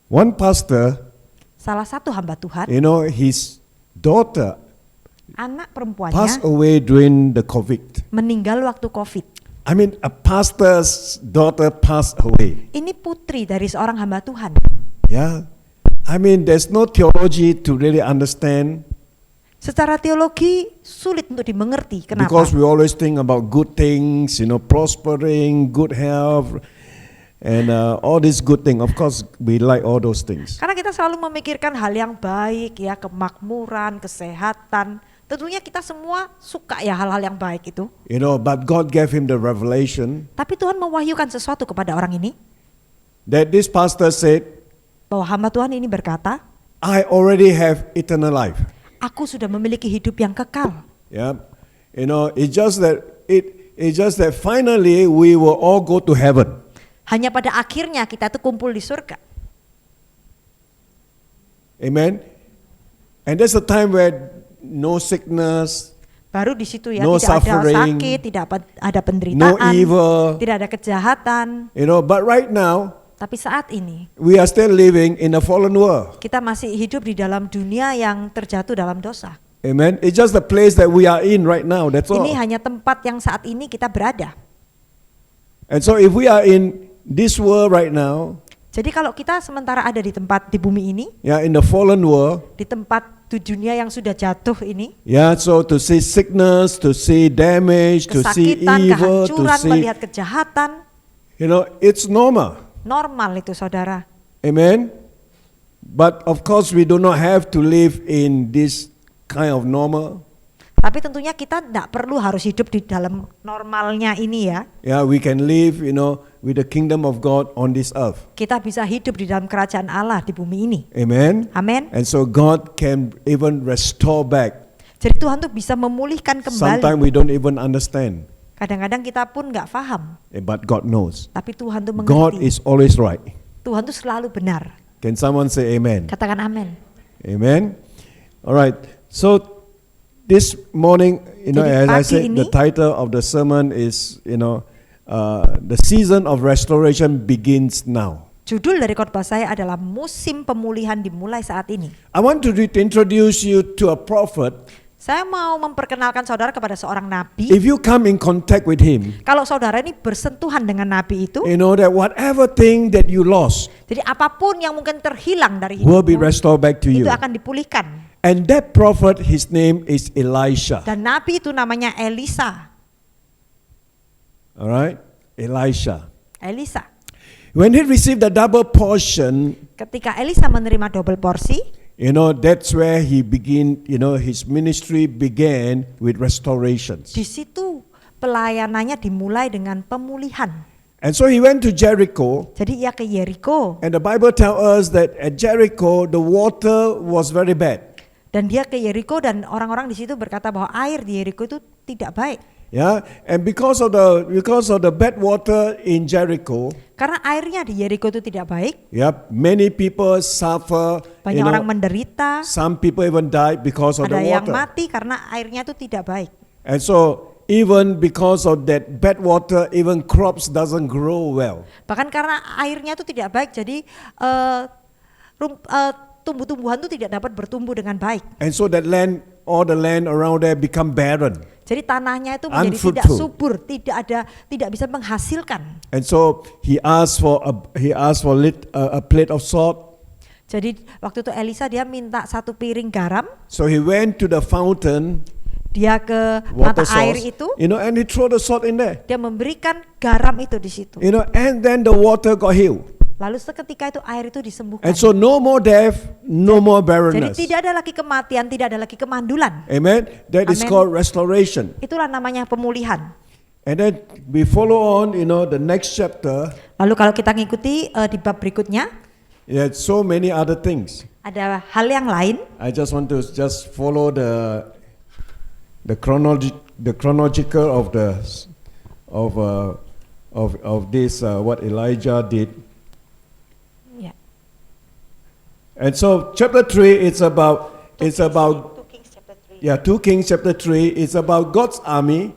One pastor, Salah satu hamba Tuhan, his daughter anak perempuannya passed away during the COVID. meninggal waktu COVID. I mean, a pastor's daughter passed away. Ini putri dari seorang hamba Tuhan. Yeah. I mean, there's no theology to really understand. Secara teologi sulit untuk dimengerti. Kenapa? Because we always think about good things, prospering, good health, and all these good things. Of course, we like all those things. Karena kita selalu memikirkan hal yang baik ya, kemakmuran, kesehatan. Tentunya kita semua suka ya hal-hal yang baik itu. But God gave him the revelation Tapi Tuhan mewahyukan sesuatu kepada orang ini. that this pastor said, Bahwa hamba Tuhan ini berkata, I already have eternal life. aku sudah memiliki hidup yang kekal. Yeah. It's just that finally we will all go to heaven. Hanya pada akhirnya kita itu kumpul di surga. Amen. And that's the time where no sickness, Baru di situ ya no tidak suffering, ada sakit, tidak ada no penderitaan, evil. tidak ada kejahatan. But right now Tapi saat ini we are still living in a fallen world. kita masih hidup di dalam dunia yang terjatuh dalam dosa. Amen. It's just the place that we are in right now. That's all. Ini hanya tempat yang saat ini kita berada. And so if we are in this world right now, Jadi kalau kita sementara ada di tempat di bumi ini, in the fallen world, di tempat di dunia yang sudah jatuh ini, Yeah, so to see sickness, to see damage, to see kesakitan, evil, to kehancuran, see, melihat kejahatan, it's normal. normal itu saudara. Amen. But of course, we do not have to live in this kind of normal. Tapi tentunya kita tidak perlu harus hidup di dalam normalnya ini ya. Yeah, we can live, with the kingdom of God on this earth. Kita bisa hidup di dalam kerajaan Allah di bumi ini. Amen. Amin. And so God can even restore back. Jadi Tuhan tuh bisa memulihkan Sometimes kembali. we don't even understand, Kadang-kadang kita pun nggak paham, but God knows. tapi Tuhan tuh God mengerti. is always right. Tuhan tuh selalu benar. Can someone say amen? Katakan amin. Amen. All right. So this morning, Jadi as I pagi said, the ini- title of the sermon is, the season of restoration begins now. Judul dari khotbah saya adalah musim pemulihan dimulai saat ini. I want to introduce you to a prophet. Saya mau memperkenalkan saudara kepada seorang nabi. If you come in contact with him, Kalau saudara ini bersentuhan dengan nabi itu, you know that whatever thing that you lost jadi apapun yang mungkin terhilang dari will be hidupmu, restored back to you. itu akan dipulihkan. And that prophet, his name is Elisha. Dan nabi itu namanya Elisa. All right? Elisha. Elisa. When he received the double portion, Ketika Elisa menerima double porsi, that's where he begin, his ministry began with restorations. di situ pelayanannya dimulai dengan pemulihan. And so he went to Jericho, Jadi ia ke Yeriko and the Bible tells us that at Jericho the water was very bad. dan dia ke Yeriko dan orang-orang di situ berkata bahwa air di Yeriko itu tidak baik. Yeah, and because of the bad water in Jericho, Karena airnya di Yeriko itu tidak baik, many people suffer. banyak orang menderita, Some people even died because of ada the yang water. mati karena airnya itu tidak baik. And so even because of that bad water, even crops doesn't grow well. Bahkan karena airnya itu tidak baik, jadi tumbuh-tumbuhan itu tidak dapat bertumbuh dengan baik. And so that land, all the land around there become barren. Jadi tanahnya itu menjadi tidak Unfruitful. subur, tidak bisa menghasilkan. And so he asked for a plate of salt. Jadi waktu itu Elisa dia minta 1 piring garam, So he went to the fountain, dia ke water mata air source, itu, and he threw the salt in there. dia memberikan garam itu di situ. And then the water got healed. Lalu seketika itu air itu disembuhkan. And so no more death, no more Jadi barrenness. tidak ada lagi kematian, tidak ada lagi kemandulan. Amen. That is Amen. called restoration. Itulah namanya pemulihan. And then we follow on, the next chapter. Lalu kalau kita ngikuti di bab berikutnya, There's so many other things. ada hal yang lain. I just want to follow the chronological of this what Elijah did. Ya. And so chapter 3 it's about 2 Kings chapter 3. 2 Kings chapter 3 is about God's army,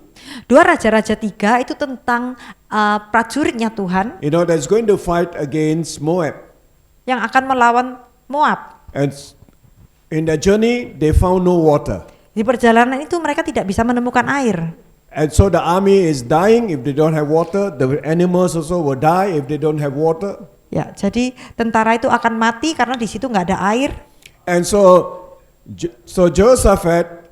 2 Raja-Raja 3 itu tentang prajuritnya Tuhan that's going to fight against Moab. yang akan melawan Moab. And in the journey they found no water. Di perjalanan itu mereka tidak bisa menemukan air. And so the army is dying if they don't have water. The animals also will die if they don't have water. Ya, jadi tentara itu akan mati karena di situ nggak ada air. And so Jehoshaphat,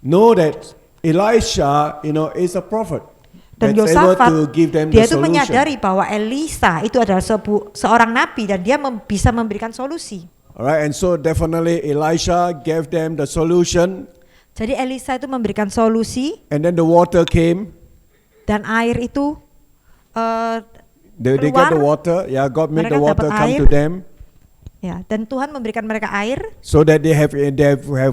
know that Elisha, is a prophet. Dan That's able Yosafat, to give them dia the itu solution. menyadari bahwa Elisa itu adalah seorang nabi dan dia bisa memberikan solusi. Alright, and so definitely Elisha gave them the solution, Jadi Elisa itu memberikan solusi and then the water came. dan air itu They got the keluar. water. Yeah, God made the Mereka water dapat come air. to them Ya, dan Tuhan memberikan mereka air, so that they have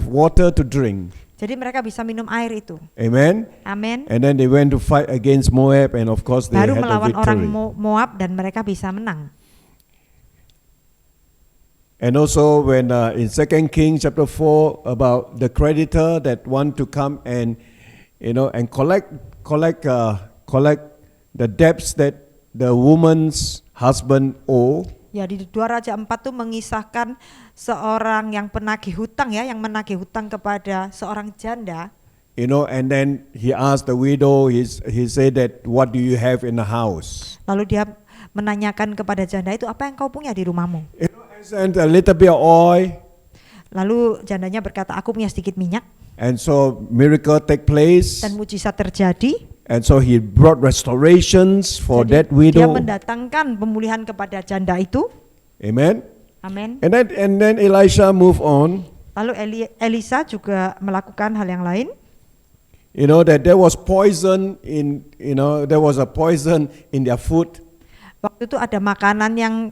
water to drink. jadi mereka bisa minum air itu. Amen. Amin. And then they went to fight against Moab, and of course they Baru had the melawan orang victory. Moab dan mereka bisa menang. And also when in 2 Kings chapter 4 about the creditor that want to come and and collect the debts that the woman's husband owe. Ya, di 2 Raja 4 tuh mengisahkan seorang yang penagih hutang ya, yang menagih hutang kepada seorang janda. And then he asked the widow, he said that, what do you have in the house? Lalu dia menanyakan kepada janda itu, apa yang kau punya di rumahmu? And a little bit of oil, Lalu jandanya berkata, aku punya sedikit minyak, And so miracle take place. dan mujizat terjadi. And so he brought restorations for Jadi that dia widow. mendatangkan pemulihan kepada janda itu. Amen. Amin. And then Elisha moved on. Lalu Elisa juga melakukan hal yang lain. You know that there was poison there was a poison in their food. Waktu itu ada makanan yang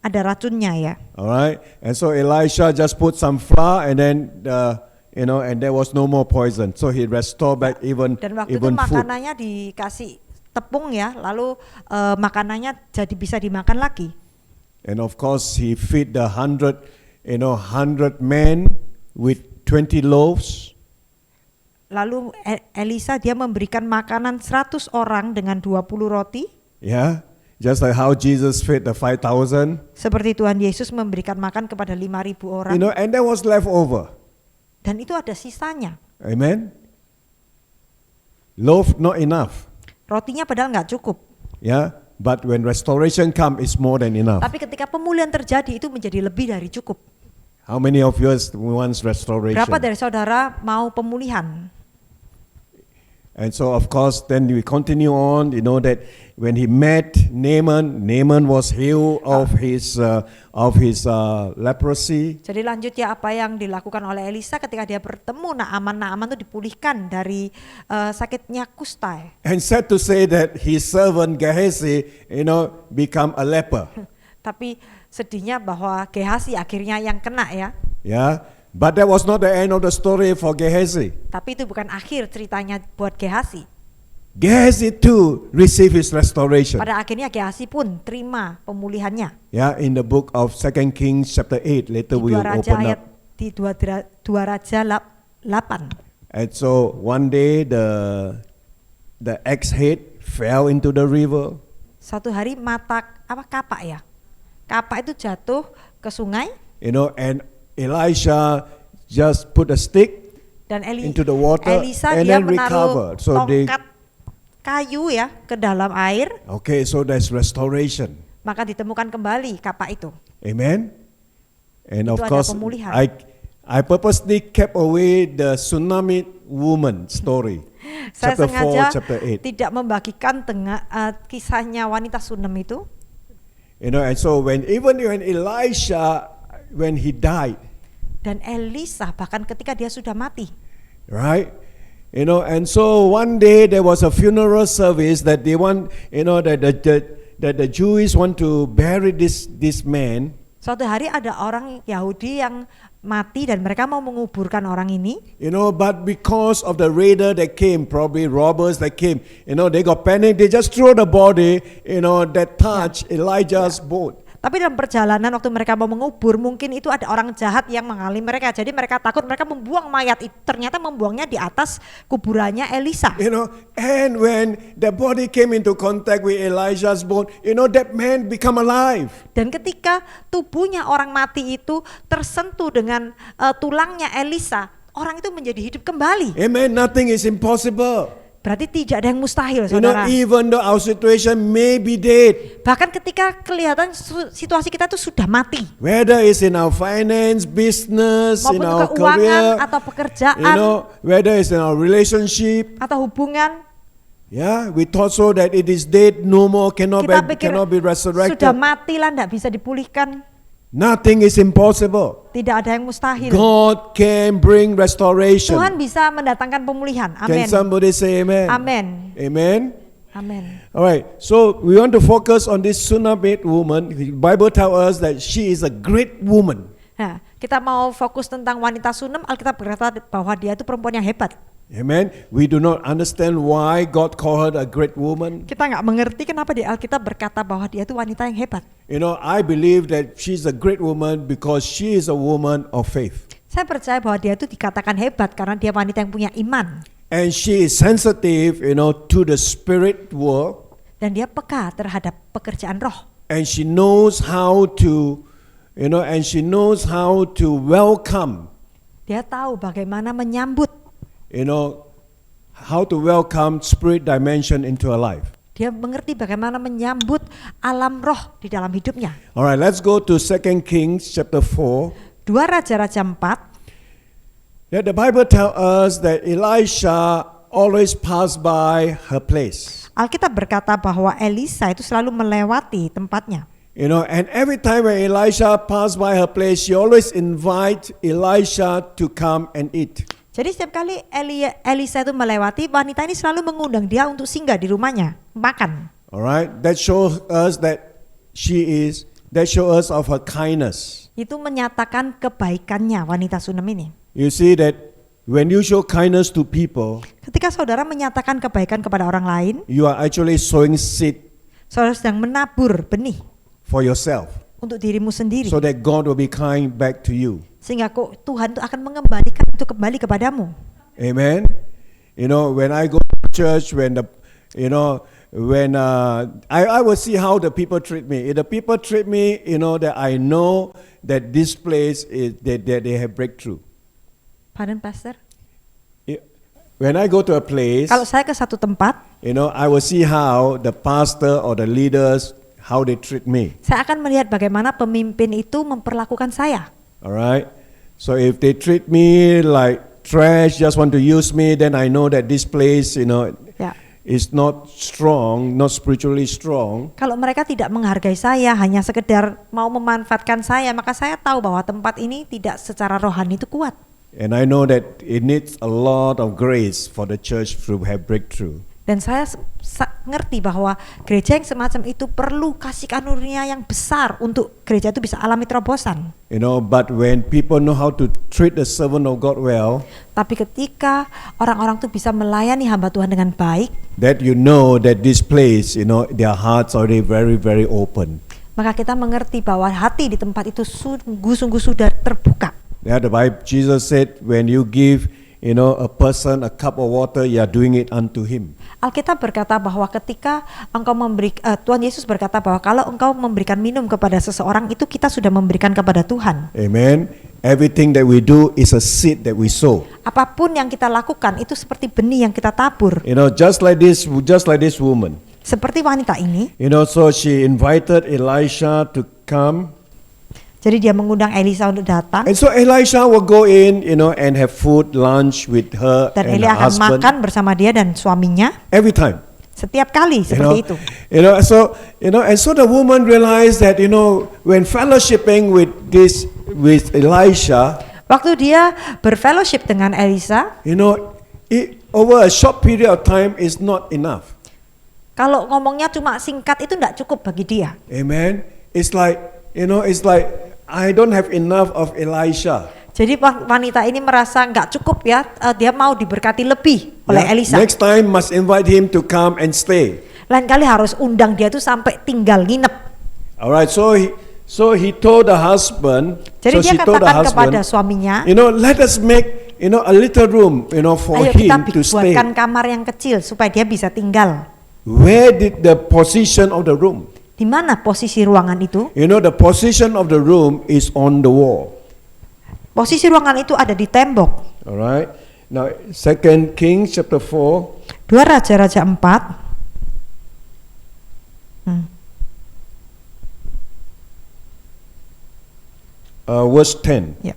ada racunnya ya. All right. And so Elisha just put some flour and then and there was no more poison. So he restored back even Dan waktu itu food. makanannya dikasih tepung ya, lalu makanannya jadi bisa dimakan lagi. And of course he feed the 100 men with 20 loaves. Lalu Elisa dia memberikan makanan 100 orang dengan 20 roti. Yeah. Just like how Jesus fed the 5,000. Seperti Tuhan Yesus memberikan makan kepada 5.000 orang. And there was leftover. Dan itu ada sisanya. Amen. Loaf not enough. Rotinya padahal nggak cukup. Yeah. But when restoration come, it's more than enough. Tapi ketika pemulihan terjadi itu menjadi lebih dari cukup. How many of you wants restoration? Berapa dari saudara mau pemulihan? And so of course then we continue on, that when he met Naaman was healed of his leprosy. Jadi lanjut ya apa yang dilakukan oleh Elisa ketika dia bertemu Naaman itu dipulihkan dari sakitnya kusta. And sad to say that his servant Gehazi, become a leper. Tapi sedihnya bahwa Gehazi akhirnya yang kena ya. Yeah. But that was not the end of the story for Gehazi. Tapi itu bukan akhir ceritanya buat Gehazi. Gehazi too received his restoration. Pada akhirnya Gehazi pun terima pemulihannya. Yeah, in the book of 2 Kings chapter 8, later we will open up. Di 2 Raja 8. And so one day the axe head fell into the river. Suatu hari kapak ya. Kapak itu jatuh ke sungai. And Elisha just put a stick Dan into the water Elisa and dia then menaruh recover. So tongkat kayu ya ke dalam air, so there's restoration. maka ditemukan kembali kapak itu. Amen. And Itu of ada course, pemulihan. I purposely kept away the tsunami woman story. Saya Chapter 4, sengaja chapter 8. tidak membagikan kisahnya wanita Sunem itu. And so when Elisha, when he died, Dan Elisa bahkan ketika dia sudah mati. right? And so one day there was a funeral service that they want, that the Jews want to bury this man. Suatu hari ada orang Yahudi yang mati dan mereka mau menguburkan orang ini. But because of the raider that came, probably robbers that came, they got panic. They just throw the body, that touched Elijah's boat. Tapi dalam perjalanan waktu mereka mau mengubur, mungkin itu ada orang jahat yang mengalih mereka. Jadi mereka takut, mereka membuang mayat itu. Ternyata membuangnya di atas kuburannya Elisa. And when the body came into contact with Elijah's bone, that man become alive. Dan ketika tubuhnya orang mati itu tersentuh dengan tulangnya Elisa, orang itu menjadi hidup kembali. Amen. Nothing is impossible. Berarti tidak ada yang mustahil, saudara. Even though our situation may be dead, Bahkan ketika kelihatan situasi kita itu sudah mati, whether it's in our finance, business, in maupun our keuangan career, atau pekerjaan whether it's in our relationship, atau hubungan, we thought so that it is dead, no more, cannot kita pikir be resurrected. sudah mati lah, tidak bisa dipulihkan. Nothing is impossible. Tidak ada yang mustahil. God can bring restoration. Tuhan bisa mendatangkan pemulihan. Can Amin. somebody say amen? Amin. Amen. Amin. All right. So we want to focus on this Shunammite woman. The Bible tells us that she is a great woman. Nah, kita mau fokus tentang wanita Sunem. Alkitab berkata bahwa dia itu perempuan yang hebat. Amen. We do not understand why God called her a great woman. Kita nggak mengerti kenapa di Alkitab berkata bahwa dia itu wanita yang hebat. I believe that she's a great woman because she is a woman of faith. Saya percaya bahwa dia itu dikatakan hebat karena dia wanita yang punya iman. And she is sensitive, to the spirit world. Dan dia peka terhadap pekerjaan roh. And she knows how to, welcome. Dia tahu bagaimana menyambut. How to welcome spirit dimension into her life. Dia mengerti bagaimana menyambut alam roh di dalam hidupnya. All right, let's go to 2 Kings chapter 4. 2 Raja-Raja 4, that the Bible tells us that Elisha always passed by her place. Alkitab berkata bahwa Elisa itu selalu melewati tempatnya. You know, and every time when Elisha passed by her place, she always invite Elisha to come and eat. Jadi setiap kali Elisa itu melewati, wanita ini selalu mengundang dia untuk singgah di rumahnya, makan. Alright, that shows us that that shows us of her kindness. Itu menyatakan kebaikannya wanita Sunem ini. You see that when you show kindness to people, Ketika saudara menyatakan kebaikan kepada orang lain, you are actually sowing seed saudara sedang menabur benih for yourself, untuk dirimu sendiri. so that God will be kind back to you. Sehingga Tuhan itu akan mengembalikan itu kembali kepadamu. Amen. You know, when I go to church, when I will see how the people treat me. If the people treat me, that I know that this place is that they have breakthrough. Pardon, Pastor? When I go to a place, Kalau saya ke satu tempat, I will see how the pastor or the leaders, how they treat me. saya akan melihat bagaimana pemimpin itu memperlakukan saya. All right. So if they treat me like trash, just want to use me, then I know that this place, Ya. is not strong, not spiritually strong. Kalau mereka tidak menghargai saya, hanya sekedar mau memanfaatkan saya, maka saya tahu bahwa tempat ini tidak secara rohani itu kuat. And I know that it needs a lot of grace for the church to have breakthrough. Dan saya ngerti bahwa gereja yang semacam itu perlu kasih karunia yang besar untuk gereja itu bisa alami terobosan. But when people know how to treat the servant of God well, Tapi ketika orang-orang itu bisa melayani hamba Tuhan dengan baik, that that this place, their hearts are already very, very open. maka kita mengerti bahwa hati di tempat itu sungguh-sungguh sudah terbuka. Yeah, the Bible, Jesus said, when you give, a person a cup of water, you are doing it unto him. Alkitab berkata bahwa ketika engkau Tuhan Yesus berkata bahwa kalau engkau memberikan minum kepada seseorang, itu kita sudah memberikan kepada Tuhan. Amen. Everything that we do is a seed that we sow. Apapun yang kita lakukan itu seperti benih yang kita tabur. Just like this woman. Seperti wanita ini. So she invited Elisha to come. Jadi dia mengundang Elisa untuk datang. And so Elisha will go in, and have food, lunch with her Dan and Eli her akan husband. makan bersama dia dan suaminya. Every time. Setiap kali seperti itu. And so the woman realized that, when fellowshipping with Elisha, Waktu dia berfellowship dengan Elisa, over a short period of time is not enough. kalau ngomongnya cuma singkat itu tidak cukup bagi dia. Amen. It's like I don't have enough of Elisha. Jadi wanita ini merasa nggak cukup ya, dia mau diberkati lebih oleh Elisa. Next time must invite him to come and stay. Lain kali harus undang dia tuh sampai tinggal nginep. Alright, so he told the husband. Jadi so dia she told the katakan husband, kepada suaminya, let us make a little room, for ayo kita him to stay. buatkan kamar yang kecil supaya dia bisa tinggal. Where did the position of the room? Di mana posisi ruangan itu? The position of the room is on the wall. Posisi ruangan itu ada di tembok. Alright. Now 2 Kings chapter 4. 2 Raja-Raja 4. Verse 10. Ya.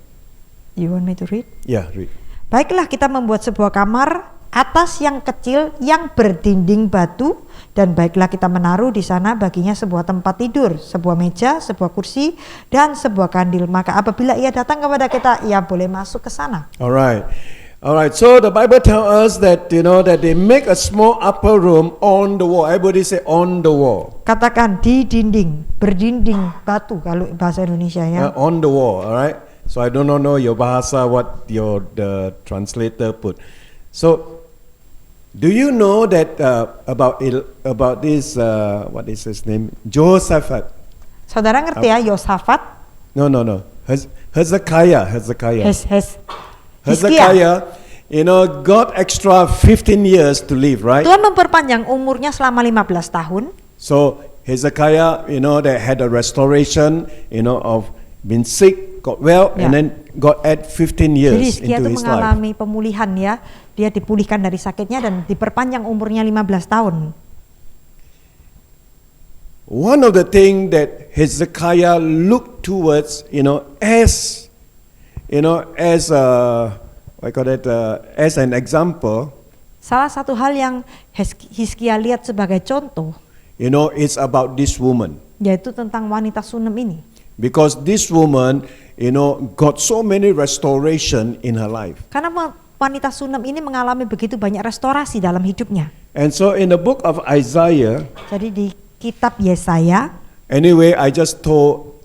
You want me to read? Yeah, read. Baiklah, kita membuat sebuah kamar atas yang kecil yang berdinding batu, dan baiklah kita menaruh di sana baginya sebuah tempat tidur, sebuah meja, sebuah kursi, dan sebuah kandil. Maka apabila ia datang kepada kita, ia boleh masuk ke sana. Alright. So the Bible tells us that that they make a small upper room on the wall. Everybody say on the wall. Katakan di dinding, berdinding batu kalau bahasa Indonesia ya. On the wall. Alright. So I don't know your bahasa what the translator put. So do you know that about this what is his name? Jehoshaphat. Saudara ngerti ya Yosafat? No. Hezekiah. Hezekiah, got extra 15 years to live, right? Tuhan memperpanjang umurnya selama 15 tahun. So Hezekiah, they had a restoration, of being sick, got well, and then God add 15 Jadi years Hizkia into itu his life. mengalami pemulihan ya. Dia dipulihkan dari sakitnya dan diperpanjang umurnya 15 tahun. One of the things that Hezekiah looked towards, as as as an example, Salah satu hal yang Hizkia lihat sebagai contoh, it's about this woman. yaitu tentang wanita Sunem ini. Because this woman, got so many restoration in her life. Karena wanita Sunem ini mengalami begitu banyak restorasi dalam hidupnya. And so in the book of Isaiah, Jadi di kitab Yesaya, anyway, I just told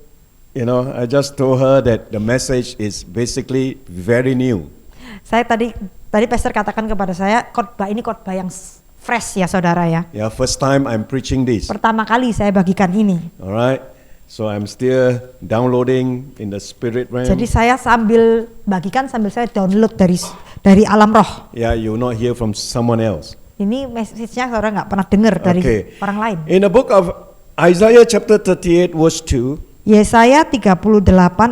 her that the message is basically very new. saya tadi pastor katakan kepada saya, khotbah ini khotbah yang fresh ya saudara ya. Yeah, first time I'm preaching this. Pertama kali saya bagikan ini. All right. So I'm still downloading in the spirit realm. Jadi saya sambil bagikan sambil saya download dari alam roh. Yeah, you will not hear from someone else. Ini message-nya saudara nggak pernah dengar dari orang lain. In the book of Isaiah chapter 38 verse 2. Yesaya 38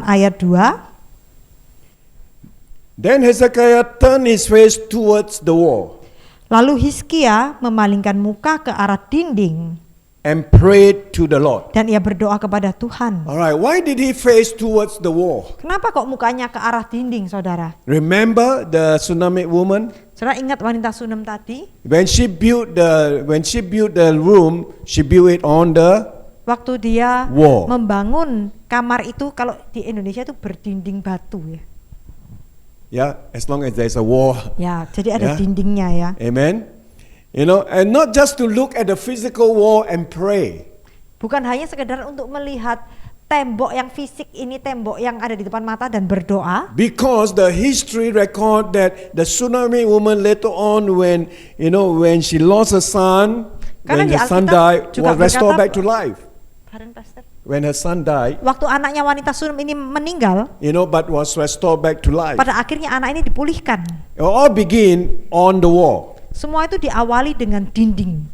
ayat 2. Then Hezekiah turned his face towards the wall Lalu Hizkia memalingkan muka ke arah dinding and prayed to the Lord. dan ia berdoa kepada Tuhan. All right, why did he face towards the wall? Kenapa kok mukanya ke arah dinding, saudara? Remember the Shunammite woman? Saudara ingat wanita Sunem tadi? When she built the room, she built it on the Waktu dia wall. membangun kamar itu, kalau di Indonesia itu berdinding batu ya. Yeah, as long as there's a wall. Ya, jadi ada Ya. dindingnya ya. Amen. And not just to look at the physical wall and pray. Bukan hanya sekedar untuk melihat tembok yang fisik ini, tembok yang ada di depan mata dan berdoa. Because the history record that the Shunammite woman later on when she lost her son, Karena when di the son Alkitab died, juga was restored berkata- back to life. Pardon, Pastor. When her son died, Waktu anaknya wanita Sunem ini meninggal, but was restored back to life. pada akhirnya anak ini dipulihkan. It all begin on the wall. Semua itu diawali dengan dinding.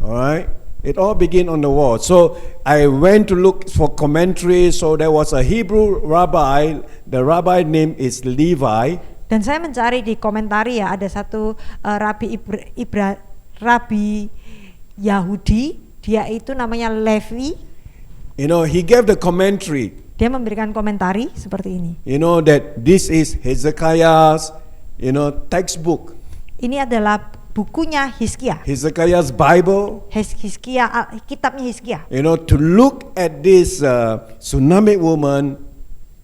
All right. It all begin on the wall. So I went to look for commentary. So there was a Hebrew rabbi. The rabbi name is Levi. Dan saya mencari di komentari ya, ada satu rabi Yahudi, dia itu namanya Levi. He gave the commentary. Dia memberikan komentari seperti ini. That this is Hezekiah's, textbook. Ini adalah bukunya Hizkia. Hezekiah's Bible. Hizkia, kitabnya Hizkia. To look at this Shunammite woman.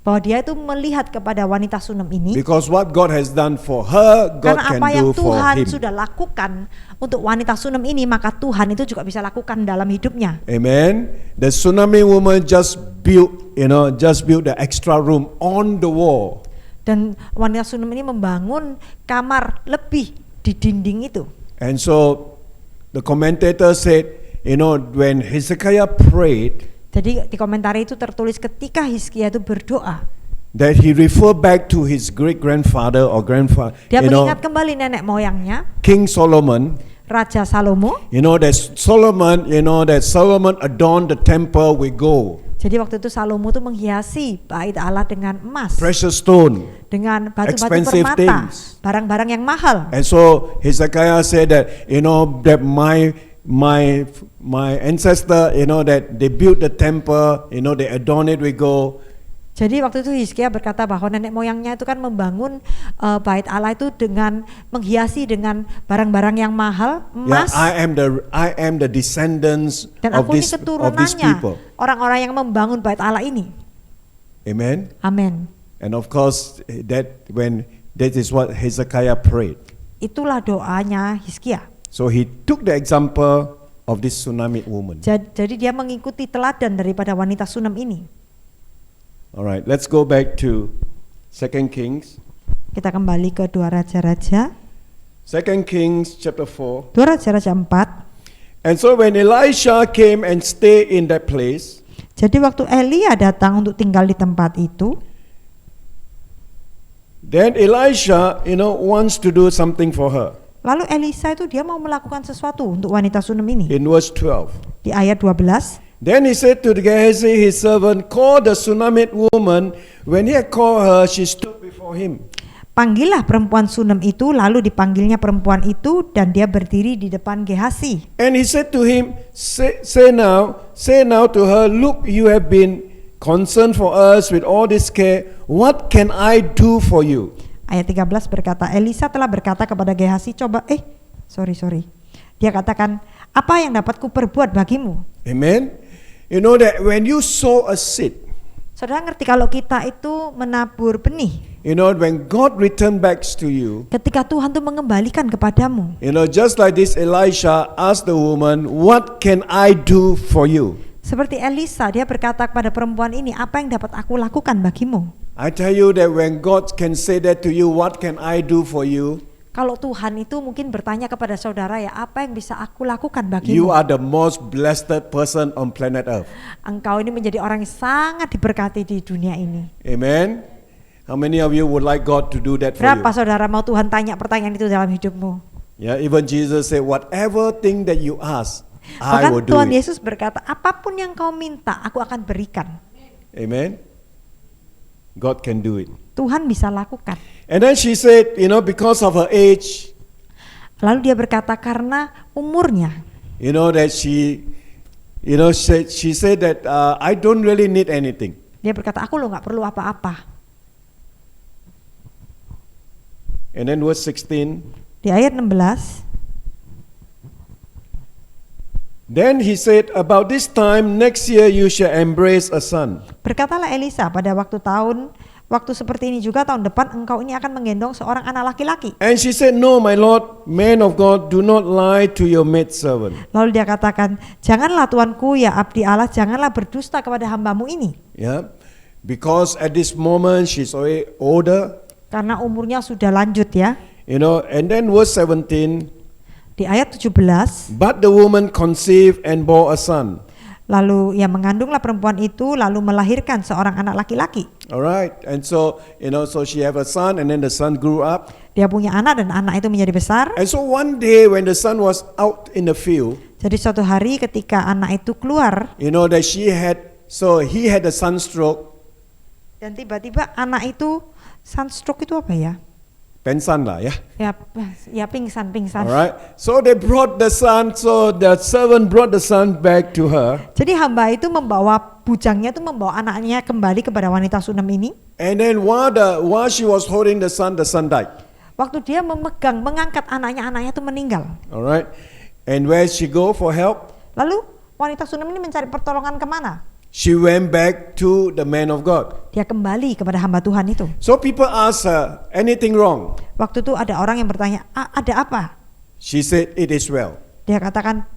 Bahwa dia itu melihat kepada wanita Sunem ini. Because what God has done for her, God Karena can apa yang do for Tuhan him. sudah lakukan untuk wanita Sunem ini, maka Tuhan itu juga bisa lakukan dalam hidupnya. Amen. The Shunammite woman just built the extra room on the wall. Dan wanita Sunem ini membangun kamar lebih di dinding itu. And so the commentator said, when Hezekiah prayed, Jadi di komentari itu tertulis ketika Hizkia itu berdoa, that he referred back to his great grandfather or grandfather, dia mengingat kembali nenek moyangnya, King Solomon. Raja Salomo. That Solomon adorned the temple with gold, Jadi waktu itu Salomo itu menghiasi bait Allah dengan emas, precious stone. dengan batu-batu expensive permata, things. barang-barang yang mahal. And so Hezekiah said that that my ancestor, that they built the temple, they adorned it with gold. Jadi waktu itu Hizkia berkata bahwa nenek moyangnya itu kan membangun bait Allah itu dengan menghiasi dengan barang-barang yang mahal, Yeah, emas. I am the descendants Dan of aku ini these keturunannya people. orang-orang yang membangun bait Allah ini. Amen. Amin. And of course that is what Hezekiah prayed. Itulah doanya Hizkia. So he took the example of this Shunammite woman. Jadi dia mengikuti teladan daripada wanita Sunem ini. All right, let's go back to 2 Kings. Kita kembali ke 2 Raja-Raja. 2 Kings chapter 4. 2 Raja-Raja 4. And so when Elisha came and stayed in that place, Jadi waktu Elia datang untuk tinggal di tempat itu, then Elisha, wants to do something for her. lalu Elisa itu dia mau melakukan sesuatu untuk wanita Sunem ini. In verse 12. Di ayat 12, Then he said to Gehazi his servant, call the Shunammite woman. When he had called her, she stood before him. panggillah perempuan Sunem itu, lalu dipanggilnya perempuan itu dan dia berdiri di depan Gehazi. And he said to him, say now to her, look, you have been concern for us, with all this care, what can I do for you? Ayat 13 berkata, Elisa telah berkata kepada Gehazi, sorry. Dia katakan, apa yang dapat kuperbuat bagimu? Amen. You know that when you sow a seed, Saudara ngerti kalau kita itu menabur benih, you know, when God return back to you, ketika Tuhan tuh mengembalikan kepadamu. you know, just like this Elisha asked the woman, what can I do for you? Seperti Elisa, dia berkata kepada perempuan ini, apa yang dapat aku lakukan bagimu? I tell you that when God can say that to you, what can I do for you? Kalau Tuhan itu mungkin bertanya kepada saudara, ya apa yang bisa aku lakukan You bagimu? are the most blessed person on planet Earth. Engkau ini menjadi orang yang sangat diberkati di dunia ini. Amen. How many of you would like God to do that for Berapa you? saudara mau Tuhan tanya pertanyaan itu dalam hidupmu? Yeah, even Jesus said, whatever thing that you ask, I Bahkan will do Tuhan it. Yesus berkata, apapun yang kau minta, aku akan berikan. Amen. God can do it. Tuhan bisa lakukan. And then she said, you know, because of her age, Lalu dia berkata karena umurnya. you know, that she said that I don't really need anything. Dia berkata, aku lo gak perlu apa-apa. And then verse 16, Di ayat 16, then he said, about this time next year you shall embrace a son. berkatalah Elisa, pada waktu seperti ini juga tahun depan engkau ini akan menggendong seorang anak laki-laki. And she said, no, my Lord, man of God, do not lie to your maidservant. Lalu dia katakan, janganlah tuanku ya abdi Allah, janganlah berdusta kepada hambamu ini. Yeah, because at this moment she's already older, Karena umurnya sudah lanjut ya. you know. And then verse 17, Di ayat 17, but the woman conceived and bore a son. lalu ia mengandunglah perempuan itu lalu melahirkan seorang anak laki-laki. All right, and so, you know, so she have a son, and then the son grew up. Dia punya anak dan anak itu menjadi besar. And so one day when the son was out in the field, Jadi suatu hari ketika anak itu keluar you know, that he had a sunstroke. dan tiba-tiba anak itu sunstroke itu apa ya? Pensan lah, ya. Ya pingsan. All right, so they brought the son, so the servant brought the son back to her. Jadi hamba itu bujangnya itu membawa anaknya kembali kepada wanita Sunem ini. And then while she was holding the son died. Waktu dia mengangkat anaknya itu meninggal. All right, and where she go for help? Lalu wanita Sunem ini mencari pertolongan kemana? She went back to the man of God. Dia kembali kepada hamba Tuhan itu. So people ask her, anything wrong? Waktu itu ada orang yang bertanya, ada apa? She said, it is well. Dia katakan,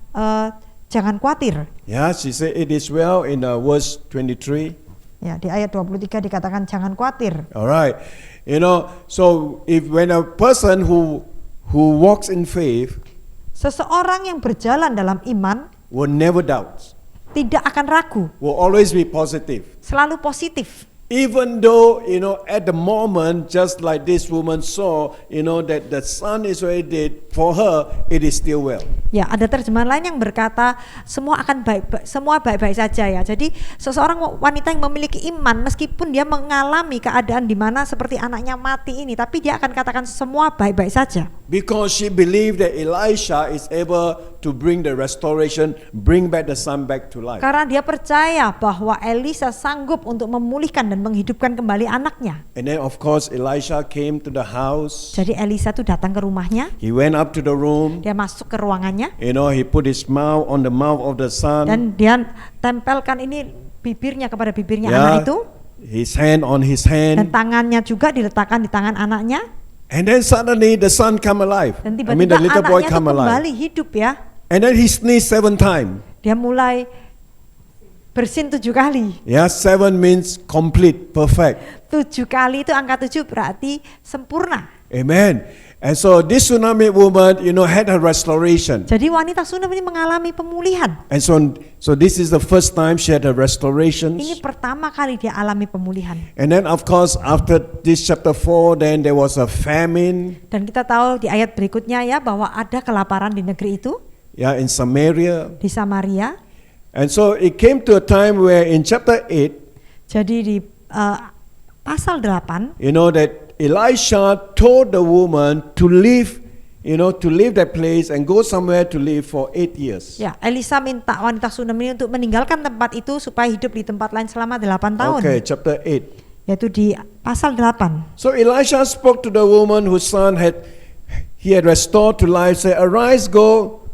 jangan khawatir. Yeah, she said, it is well in verse 23. Ya, di ayat 23 dikatakan jangan khawatir. All right, you know, so when a person who walks in faith Seseorang yang berjalan dalam iman will never doubt, tidak akan ragu, will always be positive. selalu positif. Even though, you know, at the moment, just like this woman saw, you know, that the son is already dead, for her, it is still well. Ya, ada terjemahan lain yang berkata semua akan baik-baik saja ya. Jadi seseorang wanita yang memiliki iman meskipun dia mengalami keadaan di mana seperti anaknya mati ini, tapi dia akan katakan semua baik-baik saja. Because she believed that Elisha is able to bring the restoration, bring back the son back to life. Karena dia percaya bahwa Elisa sanggup untuk memulihkan dan menghidupkan kembali anaknya. And then of course Elisha came to the house. Jadi Elisa tuh datang ke rumahnya, He went up to the room. dia masuk ke ruangannya You know, he put his mouth on the mouth of the son. dan dia tempelkan ini bibirnya kepada bibirnya Yeah, anak itu, his hand on his dan hand. tangannya juga diletakkan di tangan anaknya, And then suddenly the son come alive. dan I mean tiba-tiba the little boy anaknya come tuh alive. kembali hidup ya. And then he sneezed 7 times. Dia mulai bersin 7 kali. Yeah, 7 means complete, perfect. 7 kali itu angka 7 berarti sempurna. Amen. And so this Tsunami woman, you know, had a restoration. Jadi wanita Sunem ini mengalami pemulihan. And so this is the first time she had a restoration. Ini pertama kali dia alami pemulihan. And then of course after this chapter 4, then there was a famine, Dan kita tahu di ayat berikutnya ya bahwa ada kelaparan di negeri itu, yeah, in Samaria. di Samaria. And so it came to a time where in chapter 8, Jadi di pasal 8, you know, that Elisha told the woman to leave to leave that place and go somewhere to live for 8 years. Ya, Elisa minta wanita Sunem ini untuk meninggalkan tempat itu supaya hidup di tempat lain selama 8 tahun. Okay, chapter 8. Yaitu di pasal 8. So Elisha spoke to the woman whose son he had restored to life, say, "Arise, go,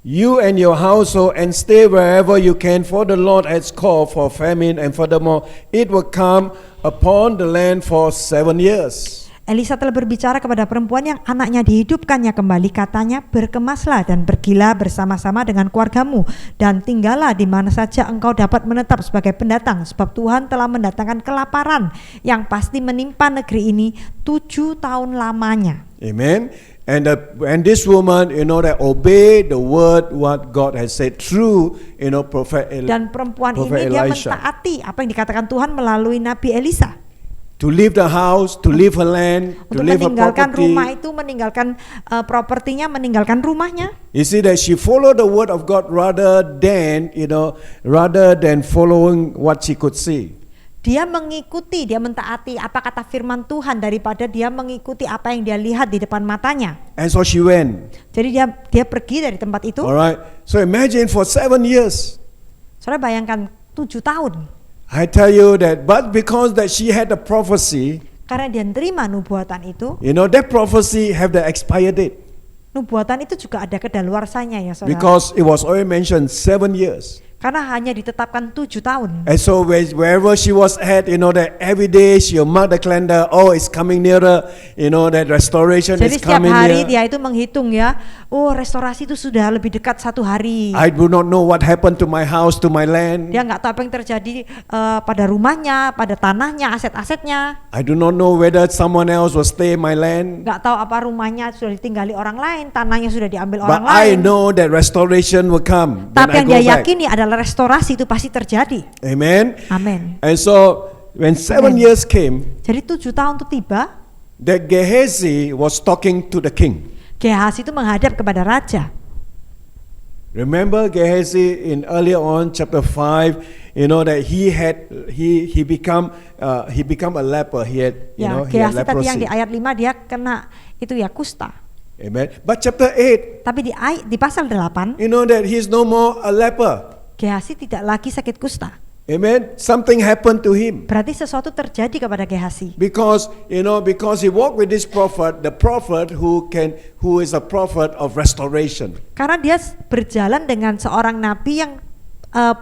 you and your household, and stay wherever you can, for the Lord has called for famine, and furthermore, it will come upon the land for 7 years." Elisa telah berbicara kepada perempuan yang anaknya dihidupkannya kembali, katanya, "Berkemaslah dan pergilah bersama-sama dengan keluargamu dan tinggallah di mana saja engkau dapat menetap sebagai pendatang, sebab Tuhan telah mendatangkan kelaparan yang pasti menimpa negeri ini 7 tahun lamanya." Amen. And this woman, that obey the word what God has said through, prophet Dan perempuan prophet ini dia Elisha. mentaati apa yang dikatakan Tuhan melalui Nabi Elisa. To leave the house, to leave her land, to Untuk leave her meninggalkan property. rumah itu, meninggalkan propertinya, meninggalkan rumahnya. You see that she followed the word of God rather than following what she could see. Dia mengikuti, dia mentaati apa kata firman Tuhan daripada dia mengikuti apa yang dia lihat di depan matanya. And so she went. Jadi dia pergi dari tempat itu. Alright. So imagine for 7 years. Saudara bayangkan 7 tahun. I tell you that, but because that she had the prophecy, Karena dia terima nubuatan itu, that prophecy have the expire date. nubuatan itu juga ada kedaluarsanya ya saudara. Because it was already mentioned 7 years. Karena hanya ditetapkan 7 tahun. And so wherever she was at, that every day she'll mark the calendar, oh, it's coming nearer, that restoration Jadi is setiap coming hari near. dia itu menghitung ya, oh restorasi itu sudah lebih dekat 1 hari. I do not know what happened to my house, to my land. Dia nggak tahu apa yang terjadi pada rumahnya, pada tanahnya, aset-asetnya. I do not know whether someone else will stay in my land. Nggak tahu apa rumahnya sudah ditinggali orang lain, tanahnya sudah diambil But orang I lain. know that restoration will come. When Tapi I yang go dia back. yakini adalah restorasi itu pasti terjadi. Amen. Amin. And so when 7 Amen. years came, Jadi 7 tahun itu tiba, that Gehazi was talking to the king. Gehazi itu menghadap kepada raja. Remember Gehazi in earlier on chapter 5, that he become a leper. He had he had Gehazi tadi yang leprosy. di ayat 5 dia kena itu ya kusta. Amen. But chapter 8, Tapi di pasal 8, that he's no more a leper. Gehazi tidak lagi sakit kusta. Amen. Something happened to him. Berarti sesuatu terjadi kepada Gehazi. Because he walked with this prophet, the prophet who is a prophet of restoration. Karena dia berjalan dengan seorang nabi yang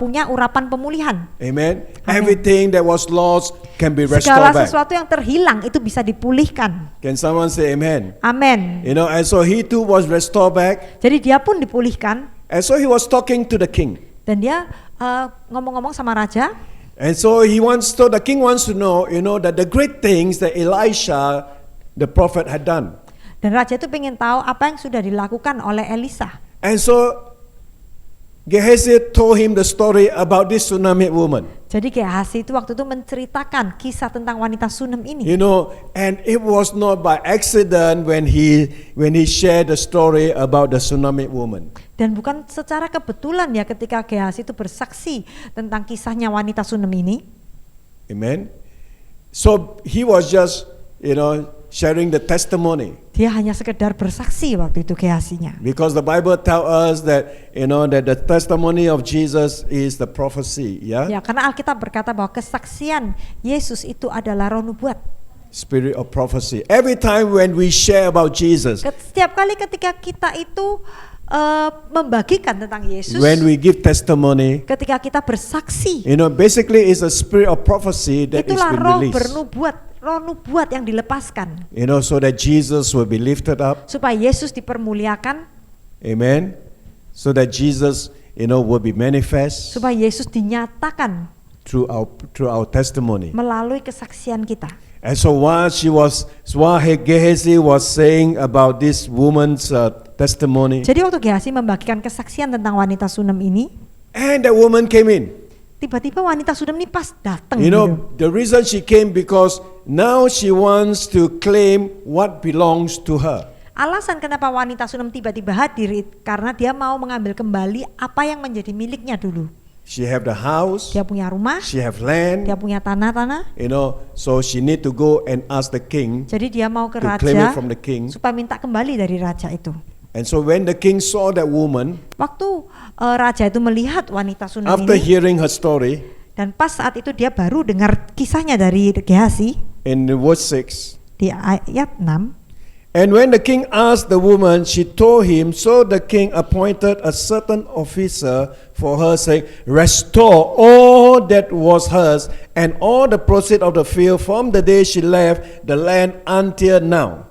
punya urapan pemulihan. Amen. Amen. Everything that was lost can be Segala restored back. sesuatu yang terhilang itu bisa dipulihkan. Can someone say amen? Amin. And so he too was restored back. Jadi dia pun dipulihkan And so he was talking to the king. dan dia ngomong-ngomong sama raja. And so the king wants to know, that the great things that Elisha, the prophet, had done. Dan raja itu pengen tahu apa yang sudah dilakukan oleh Elisa. And so Gehazi told him the story about this Shunammite woman. Jadi Gehazi itu waktu itu menceritakan kisah tentang wanita Sunem ini. And it was not by accident when he shared the story about the Shunammite woman. Dan bukan secara kebetulan ya ketika Gehazi itu bersaksi tentang kisahnya wanita Sunem ini. Amen. So he was just, sharing the testimony. Dia hanya sekedar bersaksi waktu itu Gehazinya. Because the Bible tells us that, that the testimony of Jesus is the prophecy, Ya, karena Alkitab berkata bahwa kesaksian Yesus itu adalah roh nubuat. Spirit of prophecy. Every time when we share about Jesus, Setiap kali ketika kita itu membagikan tentang Yesus, when we give testimony, ketika kita bersaksi, basically it's a spirit of prophecy that is itulah been roh released. roh nubuat yang dilepaskan. So that Jesus will be lifted up. Supaya Yesus dipermuliakan, Amen. So that Jesus, will be manifest supaya Yesus dinyatakan through our testimony. melalui kesaksian kita. And so while Gehazi was saying about this woman's testimony, Jadi waktu Gehazi membagikan kesaksian tentang wanita Sunem ini, and the woman came in. tiba-tiba wanita Sunem ini pas datang. The reason she came because now she wants to claim what belongs to her. Alasan kenapa wanita Sunem tiba-tiba hadir karena dia mau mengambil kembali apa yang menjadi miliknya dulu. She have the house, dia punya rumah, she have land, dia punya tanah-tanah. so she need to go and ask the king Jadi dia mau ke to claim raja it from the king. supaya minta kembali dari raja itu. And so when the king saw that woman, Waktu raja itu melihat wanita Sunam after ini, hearing her story, dan pas saat itu dia baru dengar kisahnya dari Gehazi in verse 6, di ayat 6. and when the king asked the woman, she told him, so the king appointed a certain officer for her, saying, restore all that was hers, and all the proceeds of the field from the day she left the land until now.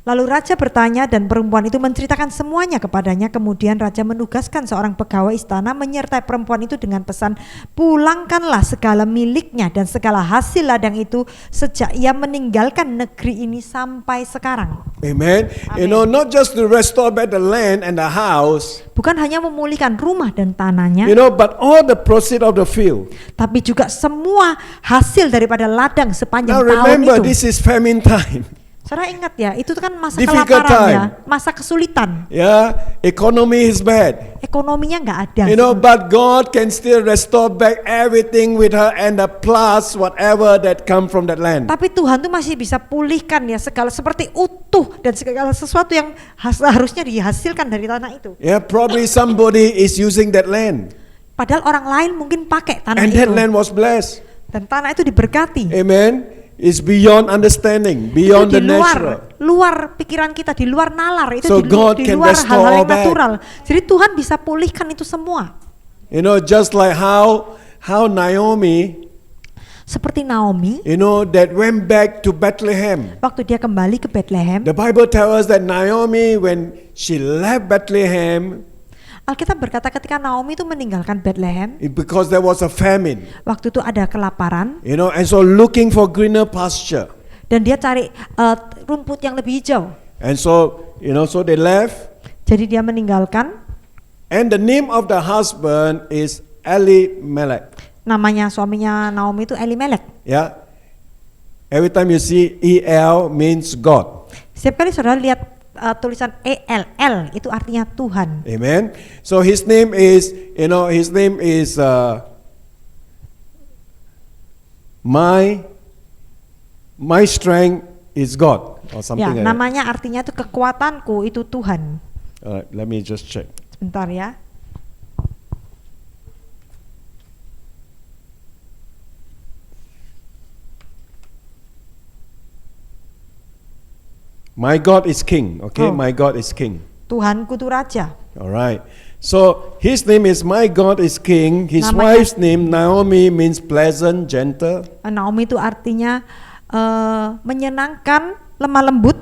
Lalu raja bertanya dan perempuan itu menceritakan semuanya kepadanya. Kemudian raja menugaskan seorang pegawai istana menyertai perempuan itu dengan pesan, pulangkanlah segala miliknya dan segala hasil ladang itu sejak ia meninggalkan negeri ini sampai sekarang. Amen. Amen. Not just to restore back the land and the house, Bukan hanya memulihkan rumah dan tanahnya, but all the proceeds of the field. tapi juga semua hasil daripada ladang sepanjang Now tahun remember, itu. this is famine time. Saudara ingat ya, itu kan masa Difficult kelaparan ya, time. masa kesulitan. Yeah, economy is bad. Ekonominya nggak ada. But God can still restore back everything with her and the plus whatever that come from that land. Tapi Tuhan tuh masih bisa pulihkan ya segala seperti utuh dan segala sesuatu yang harusnya dihasilkan dari tanah itu. Yeah, probably somebody is using that land, Padahal orang lain mungkin pakai tanah and itu. that land was blessed. Dan tanah itu diberkati. Amen. It's beyond understanding, Itu beyond di the natural. luar pikiran kita, di luar nalar, itu So di God can luar restore hal-hal yang all back. natural. Jadi Tuhan bisa pulihkan itu semua. Just like how Naomi, Seperti Naomi, that went back to Bethlehem. waktu dia kembali ke Bethlehem, The Bible tells us that Naomi, when she left Bethlehem, Alkitab berkata ketika Naomi itu meninggalkan Bethlehem, because there was a famine, waktu itu ada kelaparan, and so looking for greener pasture. dan dia cari rumput yang lebih hijau. And so, so they left, Jadi dia meninggalkan. and the name of the husband is Elimelech. Namanya suaminya Naomi itu Elimelek. Yeah. Every time you see El means God. Setiap kali saudara lihat tulisan ELL itu artinya Tuhan. Amen. So his name is, my strength is God or Ya, something like that. namanya artinya itu kekuatanku itu Tuhan. Alright, let me just check. Sebentar ya. My God is king. Okay, Oh. my God is king. Tuhanku itu raja. All right. So his name is my God is king. His Namanya- wife's name Naomi means pleasant, gentle. Naomi itu artinya menyenangkan, lemah lembut.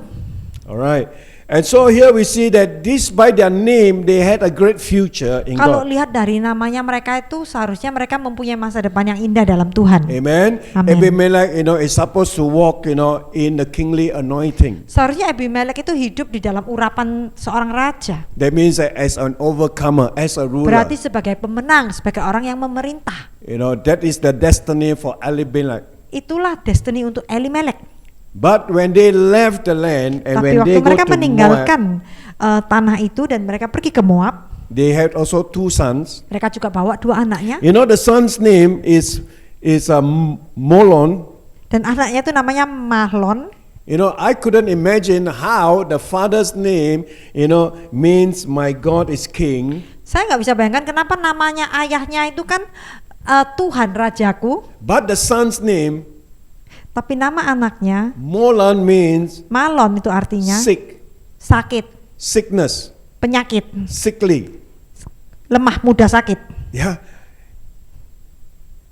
All right. And so here we see that this by their name they had a great future in Kalau God. lihat dari namanya mereka itu seharusnya mereka mempunyai masa depan yang indah dalam Tuhan. Amen. Amen. Abimelech, is supposed to walk, in the kingly anointing. Seharusnya Abimelek itu hidup di dalam urapan seorang raja. That means that as an overcomer, as a ruler. Berarti sebagai pemenang, sebagai orang yang memerintah. That is the destiny for Abimelech. Itulah destiny untuk Elimelek. But when they left the land and Tapi when waktu they go mereka to Moab, meninggalkan tanah itu dan mereka pergi ke Moab, they had also two sons. mereka juga bawa dua anaknya. The son's name is Molon. Dan anaknya itu namanya Mahlon. I couldn't imagine how the father's name, means my God is king. Saya nggak bisa bayangkan kenapa namanya ayahnya itu kan Tuhan Rajaku, But the son's name, tapi nama anaknya Molon, means Malon itu artinya sick, sakit, sickness, penyakit, sickly. lemah mudah sakit. Yeah.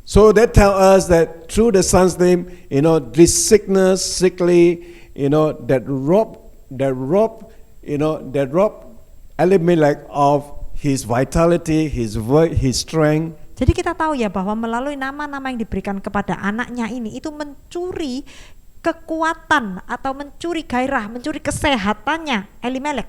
So that tell us that through the son's name, this sickness, sickly, that rob Elimelech of his vitality, his strength. Jadi kita tahu ya bahwa melalui nama-nama yang diberikan kepada anaknya ini itu mencuri kekuatan atau mencuri gairah, mencuri kesehatannya Elimelek.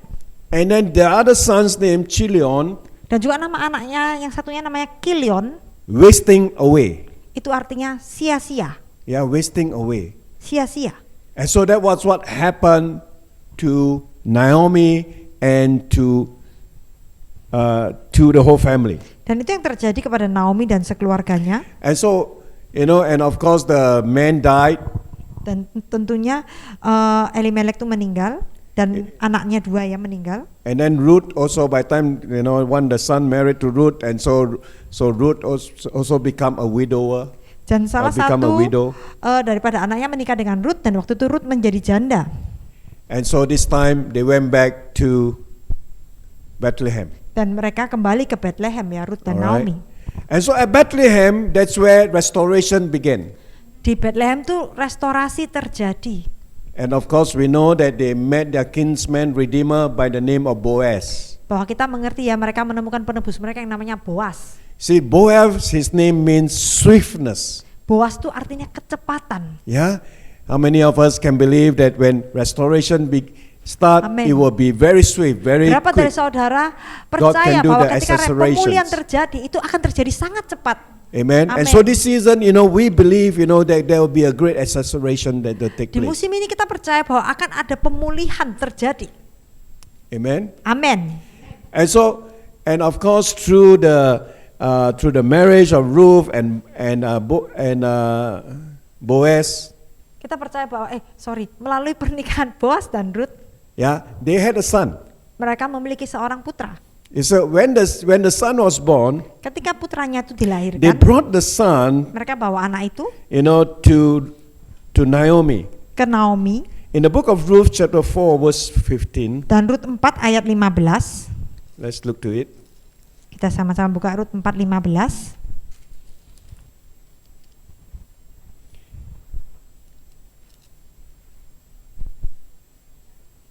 And then the other son's name, Chilion, Dan juga nama anaknya yang satunya namanya Kilion, wasting away. itu artinya sia-sia, Yeah, wasting away. sia-sia. And so that was what happened to Naomi and to the whole family. Dan itu yang terjadi kepada Naomi dan sekeluarganya. And so, and of course the man died. Dan tentunya Elimelek itu meninggal dan anaknya 2 yang meninggal. And then Ruth also, by time when the son married to Ruth, and so Ruth also become a widower. Dan salah become a satu widow. Daripada anaknya menikah dengan Ruth, dan waktu itu Ruth menjadi janda. And so this time they went back to Bethlehem. Dan mereka kembali ke Bethlehem ya, Ruth dan Alright. Naomi. And so at Bethlehem, that's where restoration began. Di Bethlehem tuh restorasi terjadi. And of course we know that they met their kinsman redeemer by the name of Boaz. Bahwa kita mengerti ya, mereka menemukan penebus mereka yang namanya Boaz. See, Boaz, his name means swiftness. Boaz itu artinya kecepatan. Yeah? How many of us can believe that when restoration start, Amen. it will be very swift, very Berapa dari quick? saudara God percaya can do bahwa the ketika accelerations. pemulihan terjadi, itu akan terjadi sangat cepat. Amen. And Amen. so this season, we believe, that there will be a great acceleration that will take Di place. musim ini kita percaya bahwa akan ada pemulihan terjadi. Amen. Amin. And of course through the marriage of Ruth and Boaz, Kita percaya bahwa melalui pernikahan Boaz dan Ruth, they had a son. mereka memiliki seorang putra. So when the son was born, Ketika putranya itu they dilahirkan, brought the son, mereka bawa anak itu to Naomi. ke Naomi. In the book of Ruth chapter 4 verse 15, Dan Rut 4 ayat 15. let's look to it. Kita sama-sama buka Rut 4:15.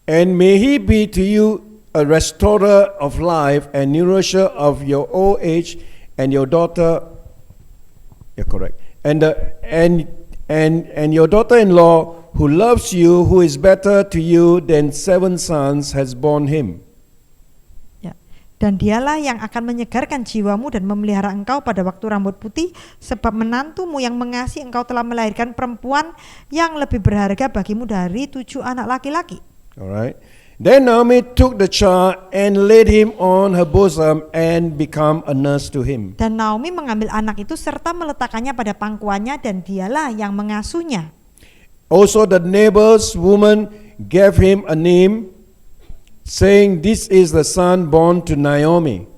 And may he be to you a restorer of life and nourisher of your old age, and your daughter, you're correct, and your daughter-in-law who loves you, who is better to you than 7 sons, has borne him. Ya. Dan dialah yang akan menyegarkan jiwamu dan memelihara engkau pada waktu rambut putih, sebab menantumu yang mengasihi engkau telah melahirkan perempuan yang lebih berharga bagimu dari 7 anak laki-laki. All right. Then Naomi took the child and laid him on her bosom and became a nurse to him. Dan Naomi mengambil anak itu serta meletakkannya pada pangkuannya, dan dialah yang mengasuhnya. Also the neighbor's woman gave him a name, saying, "This is the son born to Naomi."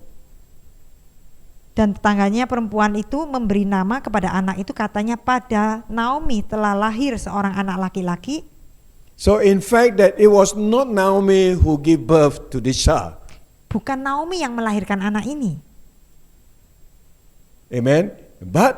Dan tetangganya perempuan itu memberi nama kepada anak itu, katanya, pada Naomi telah lahir seorang anak laki-laki. So in fact that it was not Naomi who gave birth to this child. Bukan Naomi yang melahirkan anak ini. Amen. But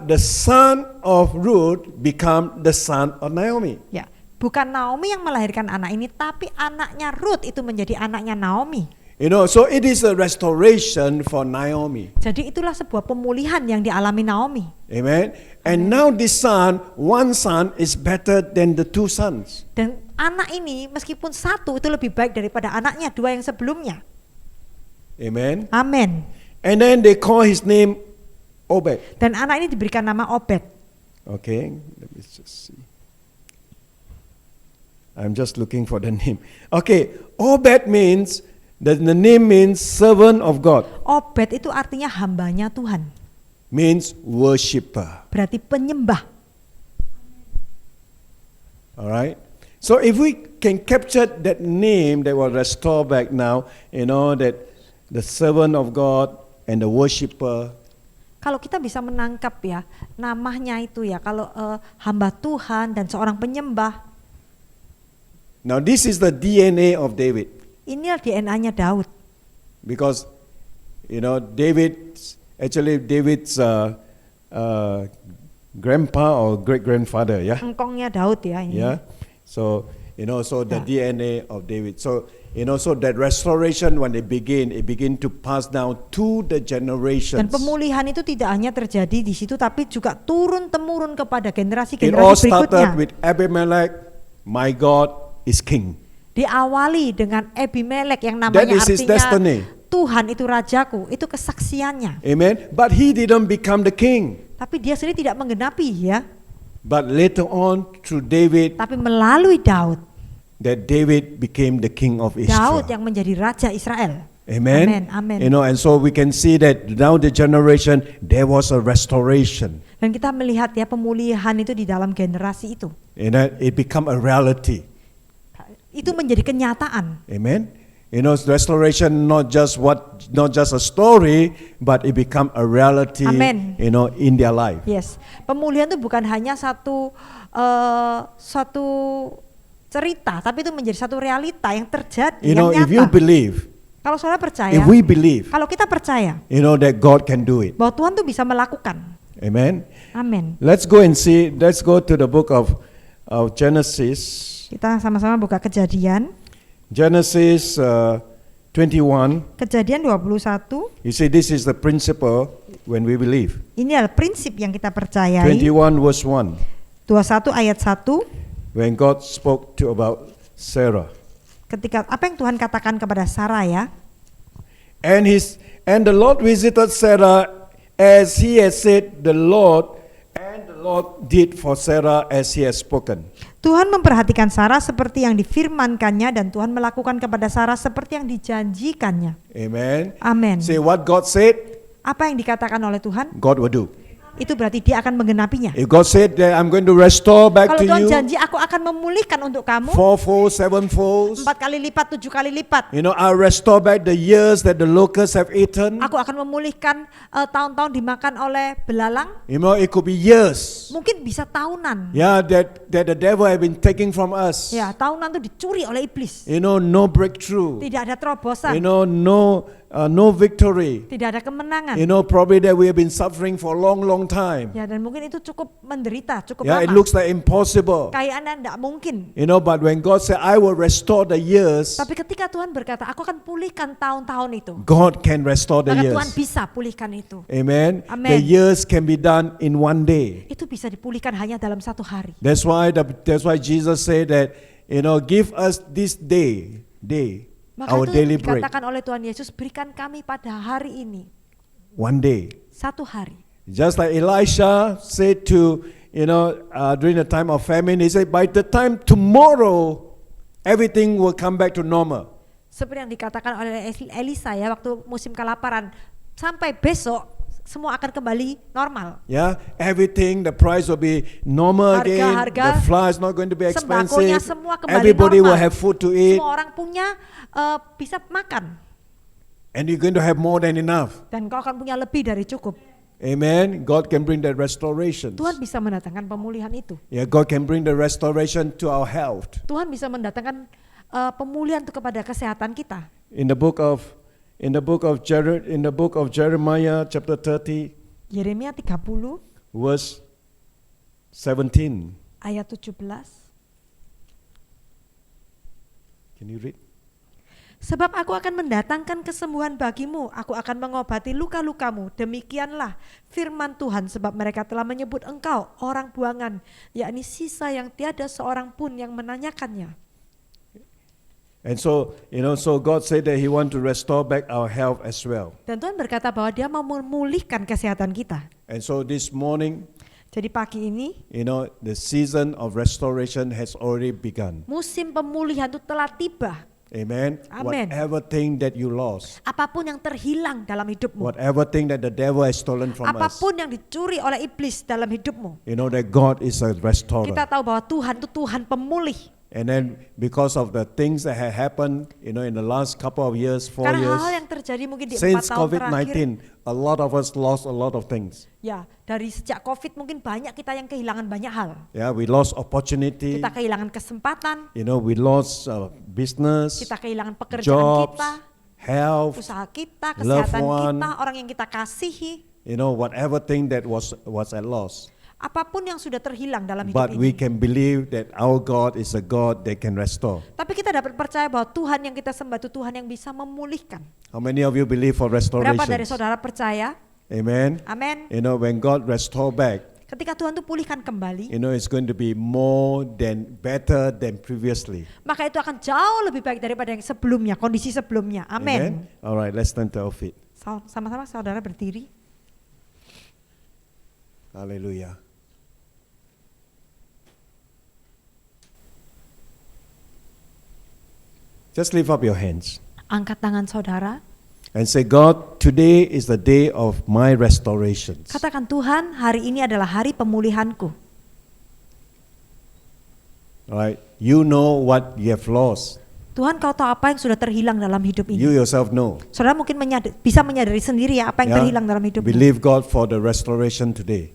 the son of Ruth become the son of Naomi. Ya, bukan Naomi yang melahirkan anak ini, tapi anaknya Ruth itu menjadi anaknya Naomi. So it is a restoration for Naomi. Jadi itulah sebuah pemulihan yang dialami Naomi. Amen. And now this son, one son is better than the 2 sons. Dan anak ini meskipun 1 itu lebih baik daripada anaknya 2 yang sebelumnya. Amen. Amin. And then they call his name Obed. Dan anak ini diberikan nama Obed. Okay, let me just see. I'm just looking for the name. Okay, Obed means, the name means servant of God. Obed itu artinya hambanya Tuhan. Means worshipper. Berarti penyembah. Alright. So if we can capture that name that will restore back now, that the servant of God and the worshipper. Kalau kita bisa menangkap ya namanya itu ya, kalau hamba Tuhan dan seorang penyembah. Now this is the DNA of David. Inilah DNA-nya Daud. Because David's grandpa or great grandfather, yeah. Engkongnya Daud ya ini. Yeah. So the DNA of David. So so that restoration when it begin to pass down to the generations. Dan pemulihan itu tidak hanya terjadi di situ, tapi juga turun temurun kepada It all generasi-generasi started berikutnya. with Abimelech, my God is king. Diawali dengan Abimelek yang That namanya is his artinya destiny. Tuhan itu rajaku, itu kesaksiannya. Amen. But he didn't become the king. Tapi dia sendiri tidak menggenapi ya. But later on through David, Tapi melalui Daud, that David became the king of Daud Israel. yang menjadi raja Israel. Amen. Amen, amen. You know, and so we can see that now the generation there was a restoration. Dan kita melihat ya pemulihan itu di dalam generasi itu. And that it become a reality. Itu menjadi kenyataan. Amen. You know, restoration not just a story, but it become a reality. Amen. You know, in their life. Yes, pemulihan itu bukan hanya satu cerita, tapi itu menjadi satu realita yang terjadi, You know, yang if you nyata. believe, Kalau saudara percaya, if we believe, kalau kita percaya you know that God can do it. bahwa Tuhan tuh bisa melakukan. Amen. Amin. Let's go and see. Let's go to the book of Genesis. Kita sama-sama buka Kejadian. Genesis 21. Kejadian 21. You see, this is the principle when we believe. Ini adalah prinsip yang kita percayai. 21 verse 1. 21 ayat 1. When God spoke about Sarah. Ketika apa yang Tuhan katakan kepada Sarah ya. And the Lord visited Sarah as he had said the Lord, and the Lord did for Sarah as he has spoken. Tuhan memperhatikan Sarah seperti yang difirmankannya dan Tuhan melakukan kepada Sarah seperti yang dijanjikannya. Amen. Amen. Say what God said, Apa yang dikatakan oleh Tuhan, God will do. itu berarti dia akan menggenapinya. If God said that I'm going to restore back Kalau to Tuhan you janji aku akan memulihkan untuk kamu fourfold, sevenfold, 4 kali lipat, 7 kali lipat. you know, I'll restore back the years that the locusts have eaten. Aku akan memulihkan tahun-tahun dimakan oleh belalang. You know, it could be years. Mungkin bisa tahunan. Yeah, that the devil have been taking from us. Ya, tahunan itu dicuri oleh iblis. You know, no breakthrough. Tidak ada terobosan. You know, no victory. Tidak ada kemenangan. You know, probably that we have been suffering for a long time. Ya, dan mungkin itu cukup menderita, cukup Yeah, it lama. looks like impossible. Kayak Anda tidak mungkin. You know, but when God said, I will restore the years, Tapi ketika Tuhan berkata, aku akan pulihkan tahun-tahun itu. God can restore the Maka Tuhan years. bisa pulihkan itu. Amen. Amen. The years can be done in one day. Itu bisa dipulihkan hanya dalam satu hari. That's why Jesus said that, you know, give us this day, Maka our itu daily bread. dikatakan oleh Tuhan Yesus, berikan kami pada hari ini, One day. satu hari. Just like Elisha said to, you know, during the time of famine, he said, by the time tomorrow, everything will come back to normal. Seperti yang dikatakan oleh Elisa ya, waktu musim kelaparan, sampai besok semua akan kembali normal. Yeah, everything, the price will be normal again. Harga-harga, The fly is not going to be sembakonya expensive. semua kembali Everybody normal. will have food to eat, Semua orang punya bisa makan, and you're going to have more than enough. dan kau akan punya lebih dari cukup. Amen. God can bring that restoration. Tuhan bisa mendatangkan pemulihan itu. Yeah, God can bring the restoration to our health. Tuhan bisa mendatangkan pemulihan itu kepada kesehatan kita. In the book of Jeremiah chapter 30 Yeremia 30 verse 17. ayat 17. Can you read? Sebab aku akan mendatangkan kesembuhan bagimu, aku akan mengobati luka-lukamu. Demikianlah firman Tuhan, sebab mereka telah menyebut engkau orang buangan, yakni sisa yang tiada seorang pun yang menanyakannya. And so, you know, so God said that He want to restore back our health as well. Dan Tuhan berkata bahwa dia mau memulihkan kesehatan kita. And so this morning, Jadi pagi ini, you know, the season of restoration has already begun. musim pemulihan itu telah tiba. Amen. Amen. Whatever thing that you lost, Apapun yang terhilang dalam hidupmu, whatever thing that the devil has stolen from us, apapun yang dicuri oleh iblis dalam hidupmu, you know that God is a restorer. kita tahu bahwa Tuhan itu Tuhan pemulih. And then because of the things that have happened, you know, in the last couple of years, 4 Karena years, hal-hal yang terjadi mungkin di 4 since tahun terakhir. COVID-19, a lot of us lost a lot of things. Ya, dari sejak COVID mungkin banyak kita yang kehilangan banyak hal. Yeah, we lost opportunity. Kita kehilangan kesempatan, You know, we lost business, kita kehilangan pekerjaan jobs, kita, health. usaha kita, loved kesehatan one. kita, orang yang kita kasihi. You know, whatever thing that was at loss. Apapun yang sudah terhilang dalam hidup But we ini. can believe that our God is a God that can restore. Tapi kita dapat percaya bahwa Tuhan yang kita sembah itu Tuhan yang bisa memulihkan. How many of you believe for restoration? Berapa dari saudara percaya? Amen. Amin. You know, when God restore back, Ketika Tuhan itu pulihkan kembali, you know, it's going to be better than previously. maka itu akan jauh lebih baik daripada yang sebelumnya, kondisi sebelumnya. Amin. All right, let's turn to our feet. Sama-sama saudara berdiri. Hallelujah. Just lift up your hands. Angkat tangan saudara. and say, God, today is the day of my restorations. Katakan, Tuhan, hari ini adalah hari pemulihanku. Right? You know what you have lost. Tuhan, kau tahu apa yang sudah terhilang dalam hidup You ini. yourself know. Saudara mungkin bisa menyadari sendiri ya apa yang Yeah? terhilang dalam hidupmu. Believe God for the restoration today.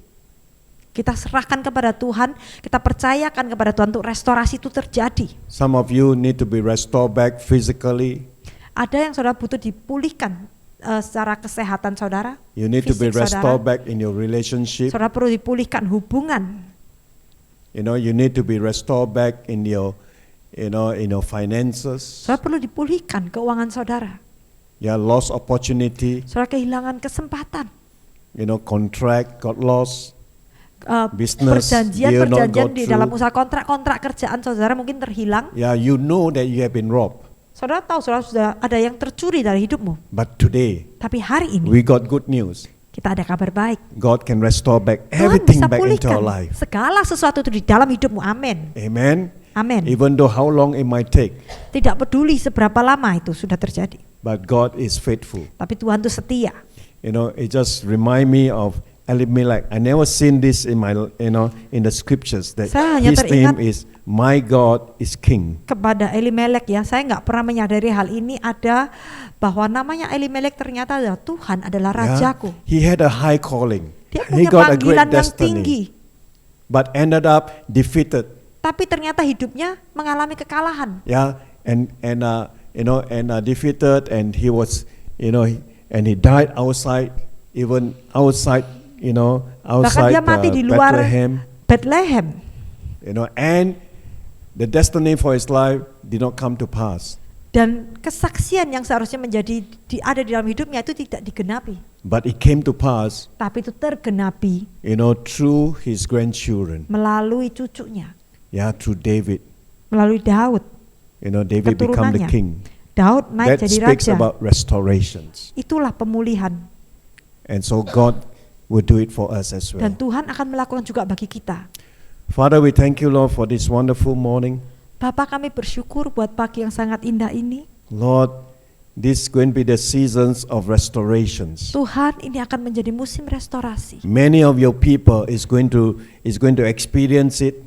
Kita serahkan kepada Tuhan, kita percayakan kepada Tuhan untuk restorasi itu terjadi. Some of you need to be restored back physically. Ada yang saudara butuh dipulihkan secara kesehatan saudara. You need to be fisik restored saudara. back in your relationship. Saudara perlu dipulihkan hubungan. You know, you need to be restored back in your, in your finances. Saudara perlu dipulihkan keuangan saudara. You lost opportunity. Saudara kehilangan kesempatan. You know, contract got lost. Business deal not Perjanjian got di dalam through. usaha kontrak kerjaan saudara mungkin terhilang. Yeah, you know that you have been robbed. Saudara tahu saudara sudah ada yang tercuri dari hidupmu. But today, Tapi hari ini we got good news. kita ada kabar baik. God can restore back Tuhan everything bisa back into pulihkan our life. segala sesuatu itu di dalam hidupmu. Amin. Amen. Amin. Even though how long it might take, Tidak peduli seberapa lama itu sudah terjadi. but God is faithful. Tapi Tuhan itu setia. You know, it just remind me of Elimelech. I never seen this in my, in the scriptures that Saya hanya his teringat- name is my God is King. Kepada Elimelek ya, saya nggak pernah menyadari hal ini ada bahwa namanya Elimelek ternyata adalah Tuhan adalah Yeah? rajaku. He had a high calling. Dia He punya got a great panggilan yang tinggi, destiny, but ended up defeated. tapi ternyata hidupnya mengalami kekalahan. Yeah, and defeated, and he was, and he died outside, even outside, Bahkan outside dia mati di luar Bethlehem. Bethlehem. And the destiny for his life did not come to pass. Dan kesaksian yang seharusnya menjadi ada di dalam hidupnya itu tidak digenapi. But it came to pass, Tapi itu tergenapi through his grandchildren. melalui cucunya, Yeah, through David. melalui Daud, David become the keturunannya. king. Daud That naik jadi speaks raja. about restorations. Itulah pemulihan. And so God will do it for us as well. Dan Tuhan akan melakukan juga bagi kita. Father, we thank you, Lord, for this wonderful morning. Bapa, kami bersyukur buat pagi yang sangat indah ini. Lord, this is going to be the seasons of restorations. Tuhan, ini akan menjadi musim restorasi. Many of your people is going to experience it.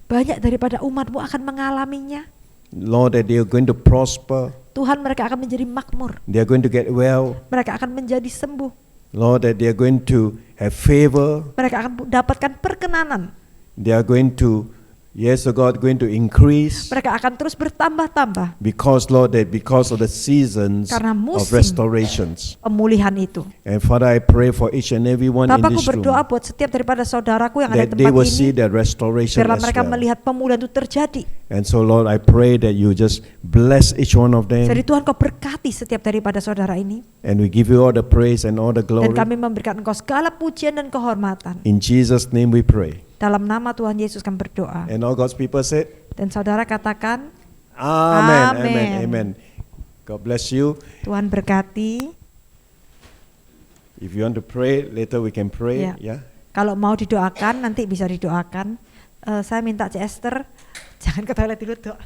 Banyak daripada umatmu akan mengalaminya. Lord, that they are going to prosper. Tuhan, mereka akan menjadi makmur. They are going to get well. Mereka akan menjadi sembuh. Lord, that they are going to have favor. Mereka akan dapatkan perkenanan. They are going to, yes, oh God, going to increase. Mereka akan terus bertambah-tambah Because, Lord, that because of the seasons Karena of musim restorations. pemulihan itu. And Father, I pray for each and every one in Bapakku this room, berdoa buat setiap daripada saudaraku yang ada that di they tempat will see ini. that restoration Biarlah as mereka well. melihat pemulihan itu terjadi. And so, Lord, I pray that you just bless each one of them. Jadi Tuhan, kau berkati setiap daripada saudara ini. And we give you all the praise and all the Dan glory. kami memberikan engkau segala pujian dan kehormatan. In Jesus' name we pray. Dalam nama Tuhan Yesus kami berdoa. And all God's people said, Dan saudara katakan, Amen, amen, Amen. amen. God bless you. Tuhan berkati. If you want to pray, later we can pray. Ya. Yeah. Kalau mau didoakan, nanti bisa didoakan. Saya minta Cik Esther, jangan ke toilet dulu, doa.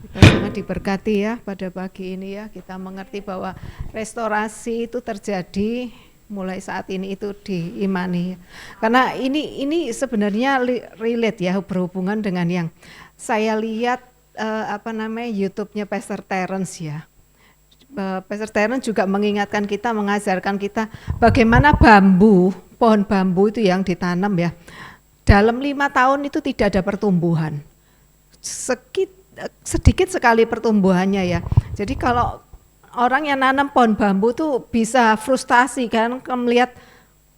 Kita sangat diberkati ya pada pagi ini ya. Kita mengerti bahwa restorasi itu terjadi mulai saat ini itu diimani. Karena ini sebenarnya relate ya, berhubungan dengan yang saya lihat YouTube-nya Pastor Terence ya. Pastor Terence juga mengingatkan kita, mengajarkan kita bagaimana pohon bambu itu yang ditanam ya. Dalam 5 tahun itu tidak ada pertumbuhan. Sedikit sekali pertumbuhannya ya. Jadi kalau orang yang nanam pohon bambu tuh bisa frustasi kan, melihat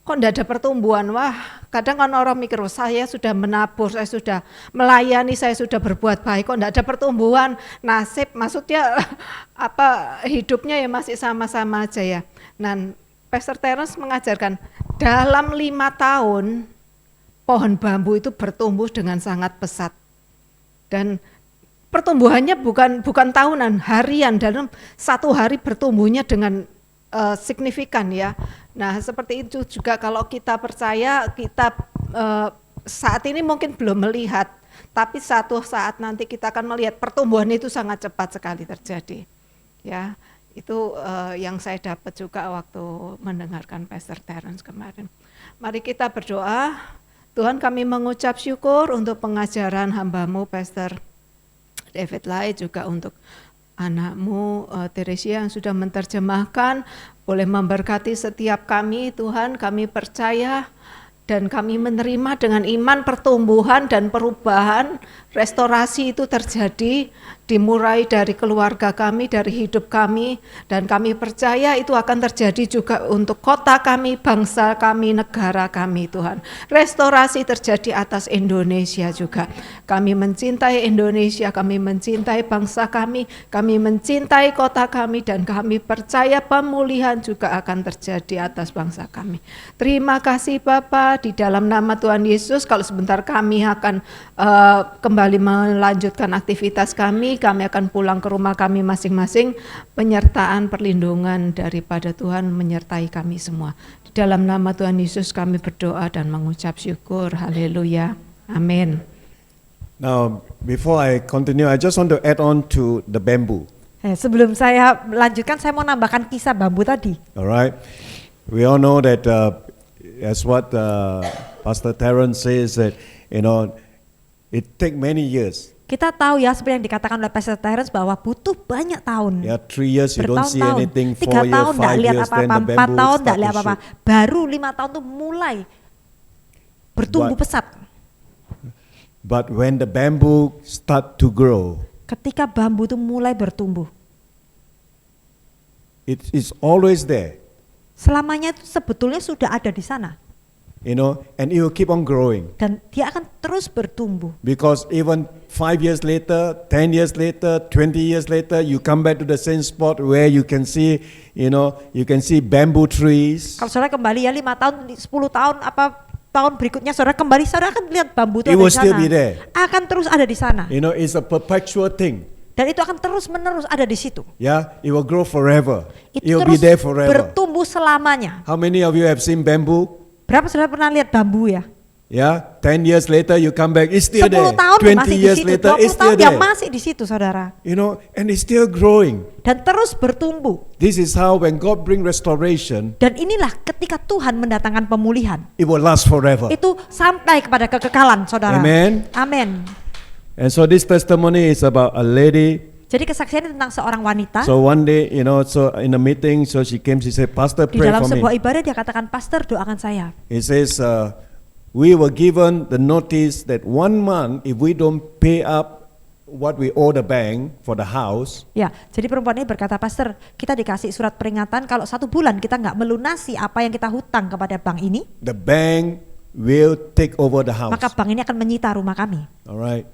kok enggak ada pertumbuhan. Wah, kadang kan orang mikir, oh, saya sudah menabur, saya sudah melayani, saya sudah berbuat baik, kok enggak ada pertumbuhan. Nasib, maksudnya hidupnya ya masih sama-sama aja ya. Nah, Pastor Terence mengajarkan dalam 5 tahun pohon bambu itu bertumbuh dengan sangat pesat. Dan pertumbuhannya bukan tahunan, harian, dalam 1 hari bertumbuhnya dengan signifikan ya. Nah seperti itu juga kalau kita percaya, kita saat ini mungkin belum melihat, tapi satu saat nanti kita akan melihat pertumbuhan itu sangat cepat sekali terjadi. Ya, itu yang saya dapat juga waktu mendengarkan Pastor Terence kemarin. Mari kita berdoa. Tuhan, kami mengucap syukur untuk pengajaran hamba-Mu Pastor David Lai, juga untuk anak-Mu Teresia yang sudah menerjemahkan. Boleh memberkati setiap kami Tuhan, kami percaya dan kami menerima dengan iman pertumbuhan dan perubahan, restorasi itu terjadi, dimulai dari keluarga kami, dari hidup kami, dan kami percaya itu akan terjadi juga untuk kota kami, bangsa kami, negara kami Tuhan. Restorasi terjadi atas Indonesia juga. Kami mencintai Indonesia, kami mencintai bangsa kami mencintai kota kami, dan kami percaya pemulihan juga akan terjadi atas bangsa kami. Terima kasih Bapa, di dalam nama Tuhan Yesus. Kalau sebentar kami akan kembali melanjutkan aktivitas kami akan pulang ke rumah kami masing-masing. Penyertaan perlindungan daripada Tuhan menyertai kami semua. Di dalam nama Tuhan Yesus kami berdoa dan mengucap syukur. Haleluya. Amin. Now, before I continue, I just want to add on to the bamboo. Sebelum saya lanjutkan, saya mau nambahkan kisah bambu tadi. All right, we all know that as what Pastor Terence says, that it take many years. Kita tahu ya, seperti yang dikatakan oleh Pastor Terence bahwa butuh banyak tahun. Yeah, 3 years you don't see Bertahun-tahun. anything, 3 4 years, tahun tidak 5 lihat years, then apa-apa, the 4 bamboo tahun start tidak to lihat apa-apa. shoot. Baru 5 tahun tuh mulai bertumbuh pesat. But when the bamboo start to grow, Ketika bambu itu mulai bertumbuh, it is always there, selamanya itu sebetulnya sudah ada di sana. and it will keep on growing. Dan dia akan terus bertumbuh. Because even 5 years later, 10 years later, 20 years later, you come back to the same spot where you can see, you can see bamboo trees. Kalau saudara kembali ya 5 tahun, 10 tahun, apa tahun berikutnya saudara kembali, saudara akan lihat bambu itu It ada will di still sana. be there. Akan terus ada di sana. It's a perpetual thing. Dan itu akan terus menerus ada di situ. Yeah, it will grow forever. It Itu will be terus there forever. bertumbuh selamanya. How many of you have seen bamboo? Berapa saudara pernah lihat bambu ya? Yeah, 10 years later you come back, it's still 10 there. tahun 20 masih di years situ, later, 20 it's still tahun dia there. masih di situ saudara. And it's still growing. Dan terus bertumbuh. This is how when God bring restoration, Dan inilah ketika Tuhan mendatangkan pemulihan. it will last forever. Itu sampai kepada kekekalan saudara. Amen. Amin. And so this testimony is about a lady. Jadi kesaksian tentang seorang wanita. So one day, so in a meeting, so she came, she said, Pastor, Di pray dalam for me. sebuah ibadah dia katakan, Pastor doakan saya. He says, we were given the notice that 1 month, if we don't pay up what we owe the bank for the house, Ya, jadi perempuan ini berkata, Pastor, kita dikasih surat peringatan kalau 1 bulan kita nggak melunasi apa yang kita hutang kepada bank ini, the bank will take over the house. maka bank ini akan menyita rumah kami. All right.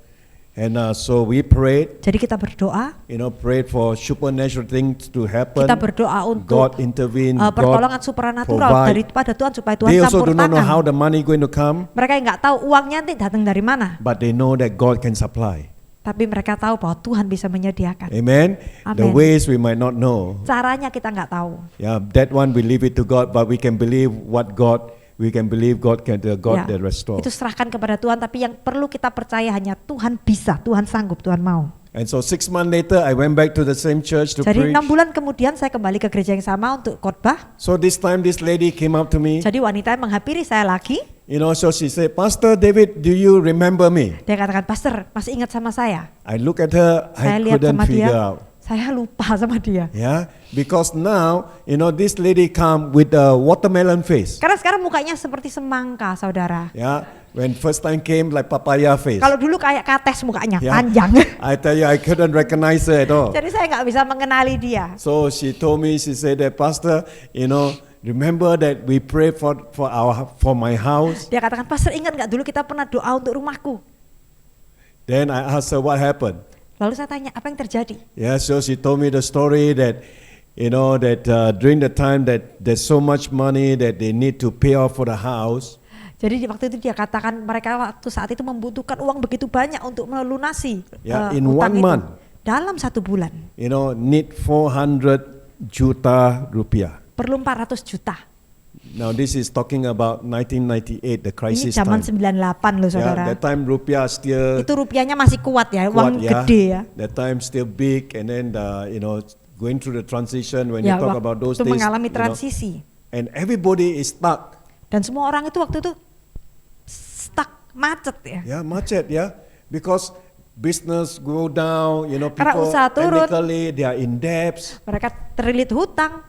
And so we prayed, Jadi kita berdoa, prayed for supernatural things to happen. kita berdoa untuk God intervene, pertolongan God supranatural provide. daripada Tuhan supaya Tuhan They also campur do not know how tangan. the money going to come, Mereka yang nggak tahu uangnya nanti datang dari mana, but they know that God can supply. tapi mereka tahu bahwa Tuhan bisa menyediakan. Amen. The Amen. ways we might not know. Caranya kita nggak tahu. Yeah, that one we leave it to God, but we can believe we can believe God can God Ya, that restore. itu serahkan kepada Tuhan, tapi yang perlu kita percaya hanya Tuhan bisa, Tuhan sanggup, Tuhan mau. And so 6 months later, I went back to the same church to Jadi preach. 6 bulan kemudian saya kembali ke gereja yang sama untuk khotbah. So this time, this lady came up to me. Jadi wanita yang menghampiri saya lagi, So she said, Pastor David, do you remember me? dia katakan, Pastor masih ingat sama saya? I look at her, Saya I lihat couldn't sama figure dia, out. saya lupa sama dia. Yeah, because now, this lady come with a watermelon face. Karena sekarang mukanya seperti semangka, saudara. Yeah, when first time came like papaya face. Kalau dulu kayak kates mukanya, Yeah. panjang. I tell you, I couldn't recognize her at all. Jadi saya nggak bisa mengenali dia. So she told me, she said that, Pastor, remember that we pray for my house. Dia katakan, Pastor ingat nggak dulu kita pernah doa untuk rumahku? Then I asked her what happened. Lalu saya tanya, apa yang terjadi? Yeah, so she told me the story that, during the time that there's so much money that they need to pay off for the house. Jadi di waktu itu dia katakan mereka waktu saat itu membutuhkan uang begitu banyak untuk melunasi In hutang 1 itu. month. Dalam 1 bulan Need 400 juta rupiah. perlu 400 juta. Now this is talking about 1998, the Ini crisis zaman time. 98 loh Yeah, saudara. that time rupiah still Itu rupiahnya masih kuat ya, uang quite, yeah. gede ya. That time still big, and then going through the transition when Ya, you talk waktu about those itu days, mengalami you know, transisi. and everybody is stuck. Dan semua orang itu waktu itu stuck, macet ya. Yeah, macet, yeah, because business go down, Karena people usaha turun. technically they are in debts. Mereka terlilit hutang.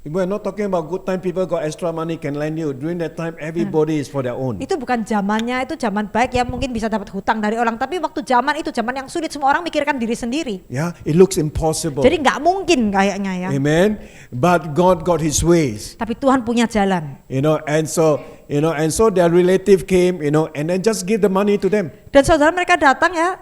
We're not talking about good time, people got extra money can lend you. During that time, everybody is for their own. Itu bukan zamannya, itu zaman baik ya, mungkin bisa dapat hutang dari orang. Tapi waktu zaman itu zaman yang sulit, semua orang mikirkan diri sendiri. Yeah, it looks impossible. Jadi nggak mungkin kayaknya ya. Amen. But God got His ways. Tapi Tuhan punya jalan. And so their relative came, and then just give the money to them. Dan saudara mereka datang ya,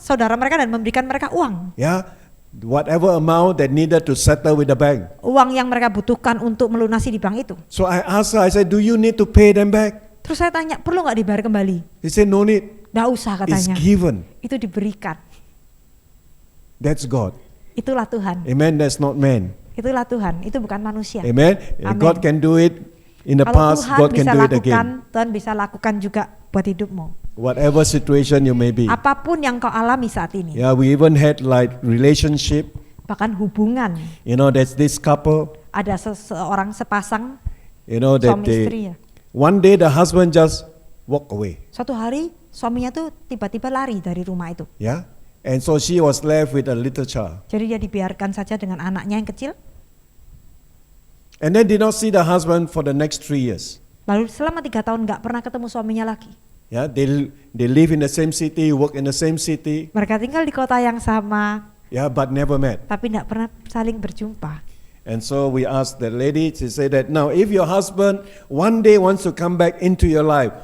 saudara mereka dan memberikan mereka uang. Yeah, whatever amount that needed to settle with the bank. Uang yang mereka butuhkan untuk melunasi di bank itu. So I asked her, I said, do you need to pay them back? Terus saya tanya, perlu nggak dibayar kembali? He said, no need. Nggak usah It's katanya. given. Itu diberikan. That's God. Itulah Tuhan. Amen. That's not man. Itulah Tuhan. Itu bukan manusia. Amen. Amen. God can do it in the Kalau past. Tuhan God can bisa do it lakukan, again. Tuhan bisa lakukan juga buat hidupmu. Whatever situation you may be. Apapun yang kau alami saat ini. Yeah, we even had like relationship. Bahkan hubungan. There's this couple. Ada seseorang sepasang That suami istri ya. one day the husband just walk away. Suatu hari suaminya tuh tiba-tiba lari dari rumah itu. Yeah, and so she was left with a little child. Jadi dia dibiarkan saja dengan anaknya yang kecil. And then did not see the husband for the next 3 years. Lalu selama 3 tahun nggak pernah ketemu suaminya lagi. Yeah, they live in the same city, work in the same city. Mereka tinggal di kota yang sama, Yeah, but never met. tapi nggak pernah saling berjumpa. And so we asked the lady, she said that now if your husband one day wants to come back into your life,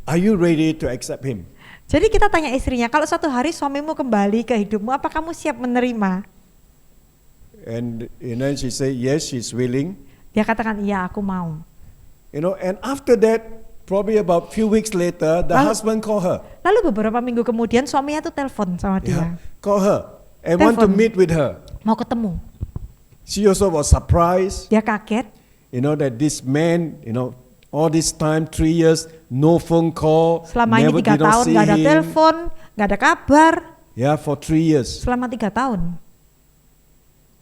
are you ready to accept him? Jadi kita tanya istrinya, kalau suatu hari suamimu kembali ke hidupmu, apa kamu siap menerima? And she said yes, she's willing. Dia katakan, iya aku mau. And after that, probably about few weeks later, the husband called her. Lalu beberapa minggu kemudian suaminya tuh telepon sama dia. Yeah, call her and want to Telepon. meet with her. Mau ketemu. She also was surprised, Dia kaget, that this man, all this time, 3 years, no phone call, selama ini 3 did not tahun see nggak ada him. telepon, nggak ada kabar. Yeah, for 3 years. Selama 3 tahun,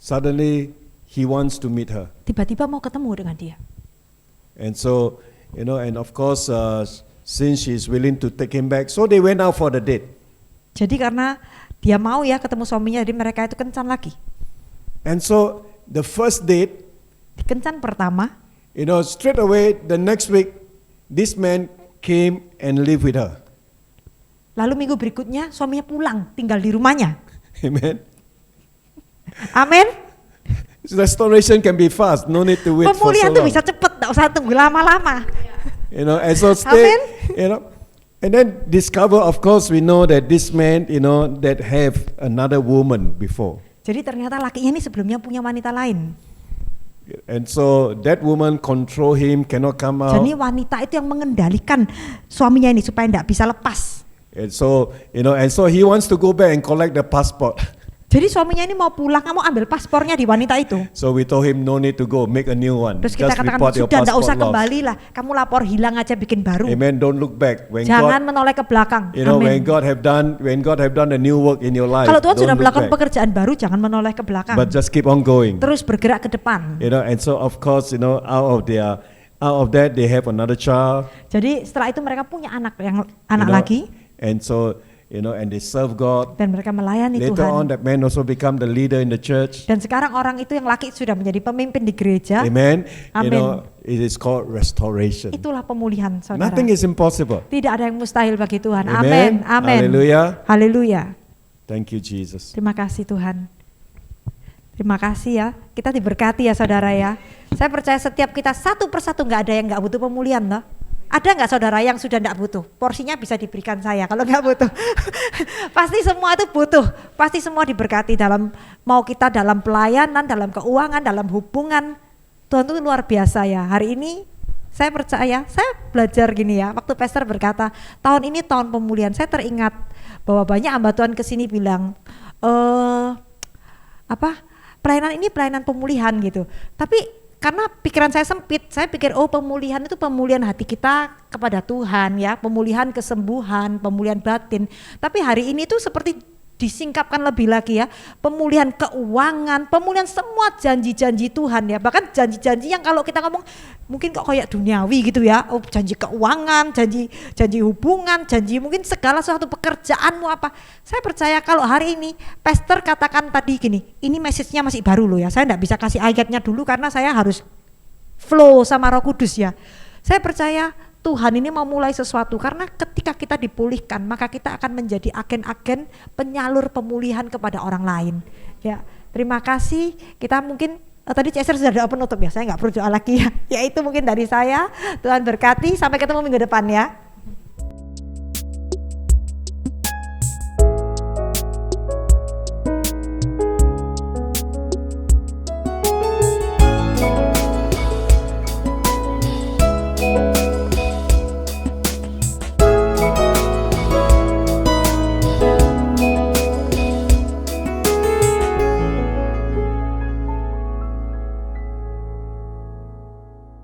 Suddenly, he wants to meet her. tiba-tiba mau ketemu dengan dia. And so, and of course, since she's willing to take him back, so they went out for the date. Jadi karena dia mau ya ketemu suaminya, jadi mereka itu kencan lagi. And so, the first date, Di kencan pertama, straight away, the next week, this man came and lived with her. lalu minggu berikutnya suaminya pulang, tinggal di rumahnya. Amen. Amin. Restoration can be fast, no need to wait for so Pemulihan tuh long. bisa cepet, nggak usah tunggu lama-lama. And so stay, and then discover, of course, we know that this man, that have another woman before. Jadi ternyata lakinya ini sebelumnya punya wanita lain. And so that woman control him, cannot come out. Jadi wanita itu yang mengendalikan suaminya ini supaya tidak bisa lepas. And so, and so he wants to go back and collect the passport. Jadi suaminya ini mau pulang, kamu ambil paspornya di wanita itu. So we told him no need to go, make a new one. Terus kita Just katakan, report your sudah tidak usah passport lost. kembali lah, kamu lapor hilang aja, bikin baru. Amen. Don't look back. When Jangan God, menoleh ke belakang. when Amin. God have done a new work in your life, Kalau Tuhan don't sudah look melakukan back. pekerjaan baru, jangan menoleh ke belakang. But just keep on going. Terus bergerak ke depan. And so of course, out of that they have another child. Jadi setelah itu mereka punya anak lagi, And so, and they serve God. dan mereka melayani Later on, Tuhan. that man also become the leader in the church. Dan sekarang orang itu yang laki sudah menjadi pemimpin di gereja. Amen. Amin. It is called restoration. Itulah pemulihan, saudara. Nothing is impossible. Tidak ada yang mustahil bagi Tuhan. Amen. Amin. Amin. Hallelujah. Haleluya. Thank you, Jesus. Terima kasih Tuhan. Terima kasih ya. Kita diberkati ya saudara ya. Saya percaya setiap kita satu persatu nggak ada yang nggak butuh pemulihan loh. Ada nggak saudara yang sudah nggak butuh? Porsinya bisa diberikan saya kalau nggak butuh. Pasti semua itu butuh. Pasti semua diberkati mau kita dalam pelayanan, dalam keuangan, dalam hubungan. Tuhan itu luar biasa ya. Hari ini saya percaya, saya belajar gini ya. Waktu pastor berkata, tahun ini tahun pemulihan. Saya teringat bahwa banyak hamba Tuhan kesini bilang, pelayanan ini pelayanan pemulihan gitu. Tapi karena pikiran saya sempit, saya pikir oh pemulihan itu pemulihan hati kita kepada Tuhan ya, pemulihan kesembuhan, pemulihan batin. Tapi hari ini tuh seperti disingkapkan lebih lagi ya, pemulihan keuangan, pemulihan semua janji-janji Tuhan ya, bahkan janji-janji yang kalau kita ngomong mungkin kok kayak duniawi gitu ya, oh janji keuangan, janji hubungan, janji mungkin segala sesuatu pekerjaanmu apa. Saya percaya kalau hari ini pastor katakan tadi gini, ini message-nya masih baru loh ya, saya enggak bisa kasih ayatnya dulu karena saya harus flow sama Roh Kudus ya. Saya percaya Tuhan ini mau mulai sesuatu, karena ketika kita dipulihkan maka kita akan menjadi agen-agen penyalur pemulihan kepada orang lain ya. Terima kasih. Kita mungkin tadi Cesar sudah doa penutup ya, saya nggak perlu doa lagi ya. Ya itu mungkin dari saya. Tuhan berkati, sampai ketemu minggu depan ya.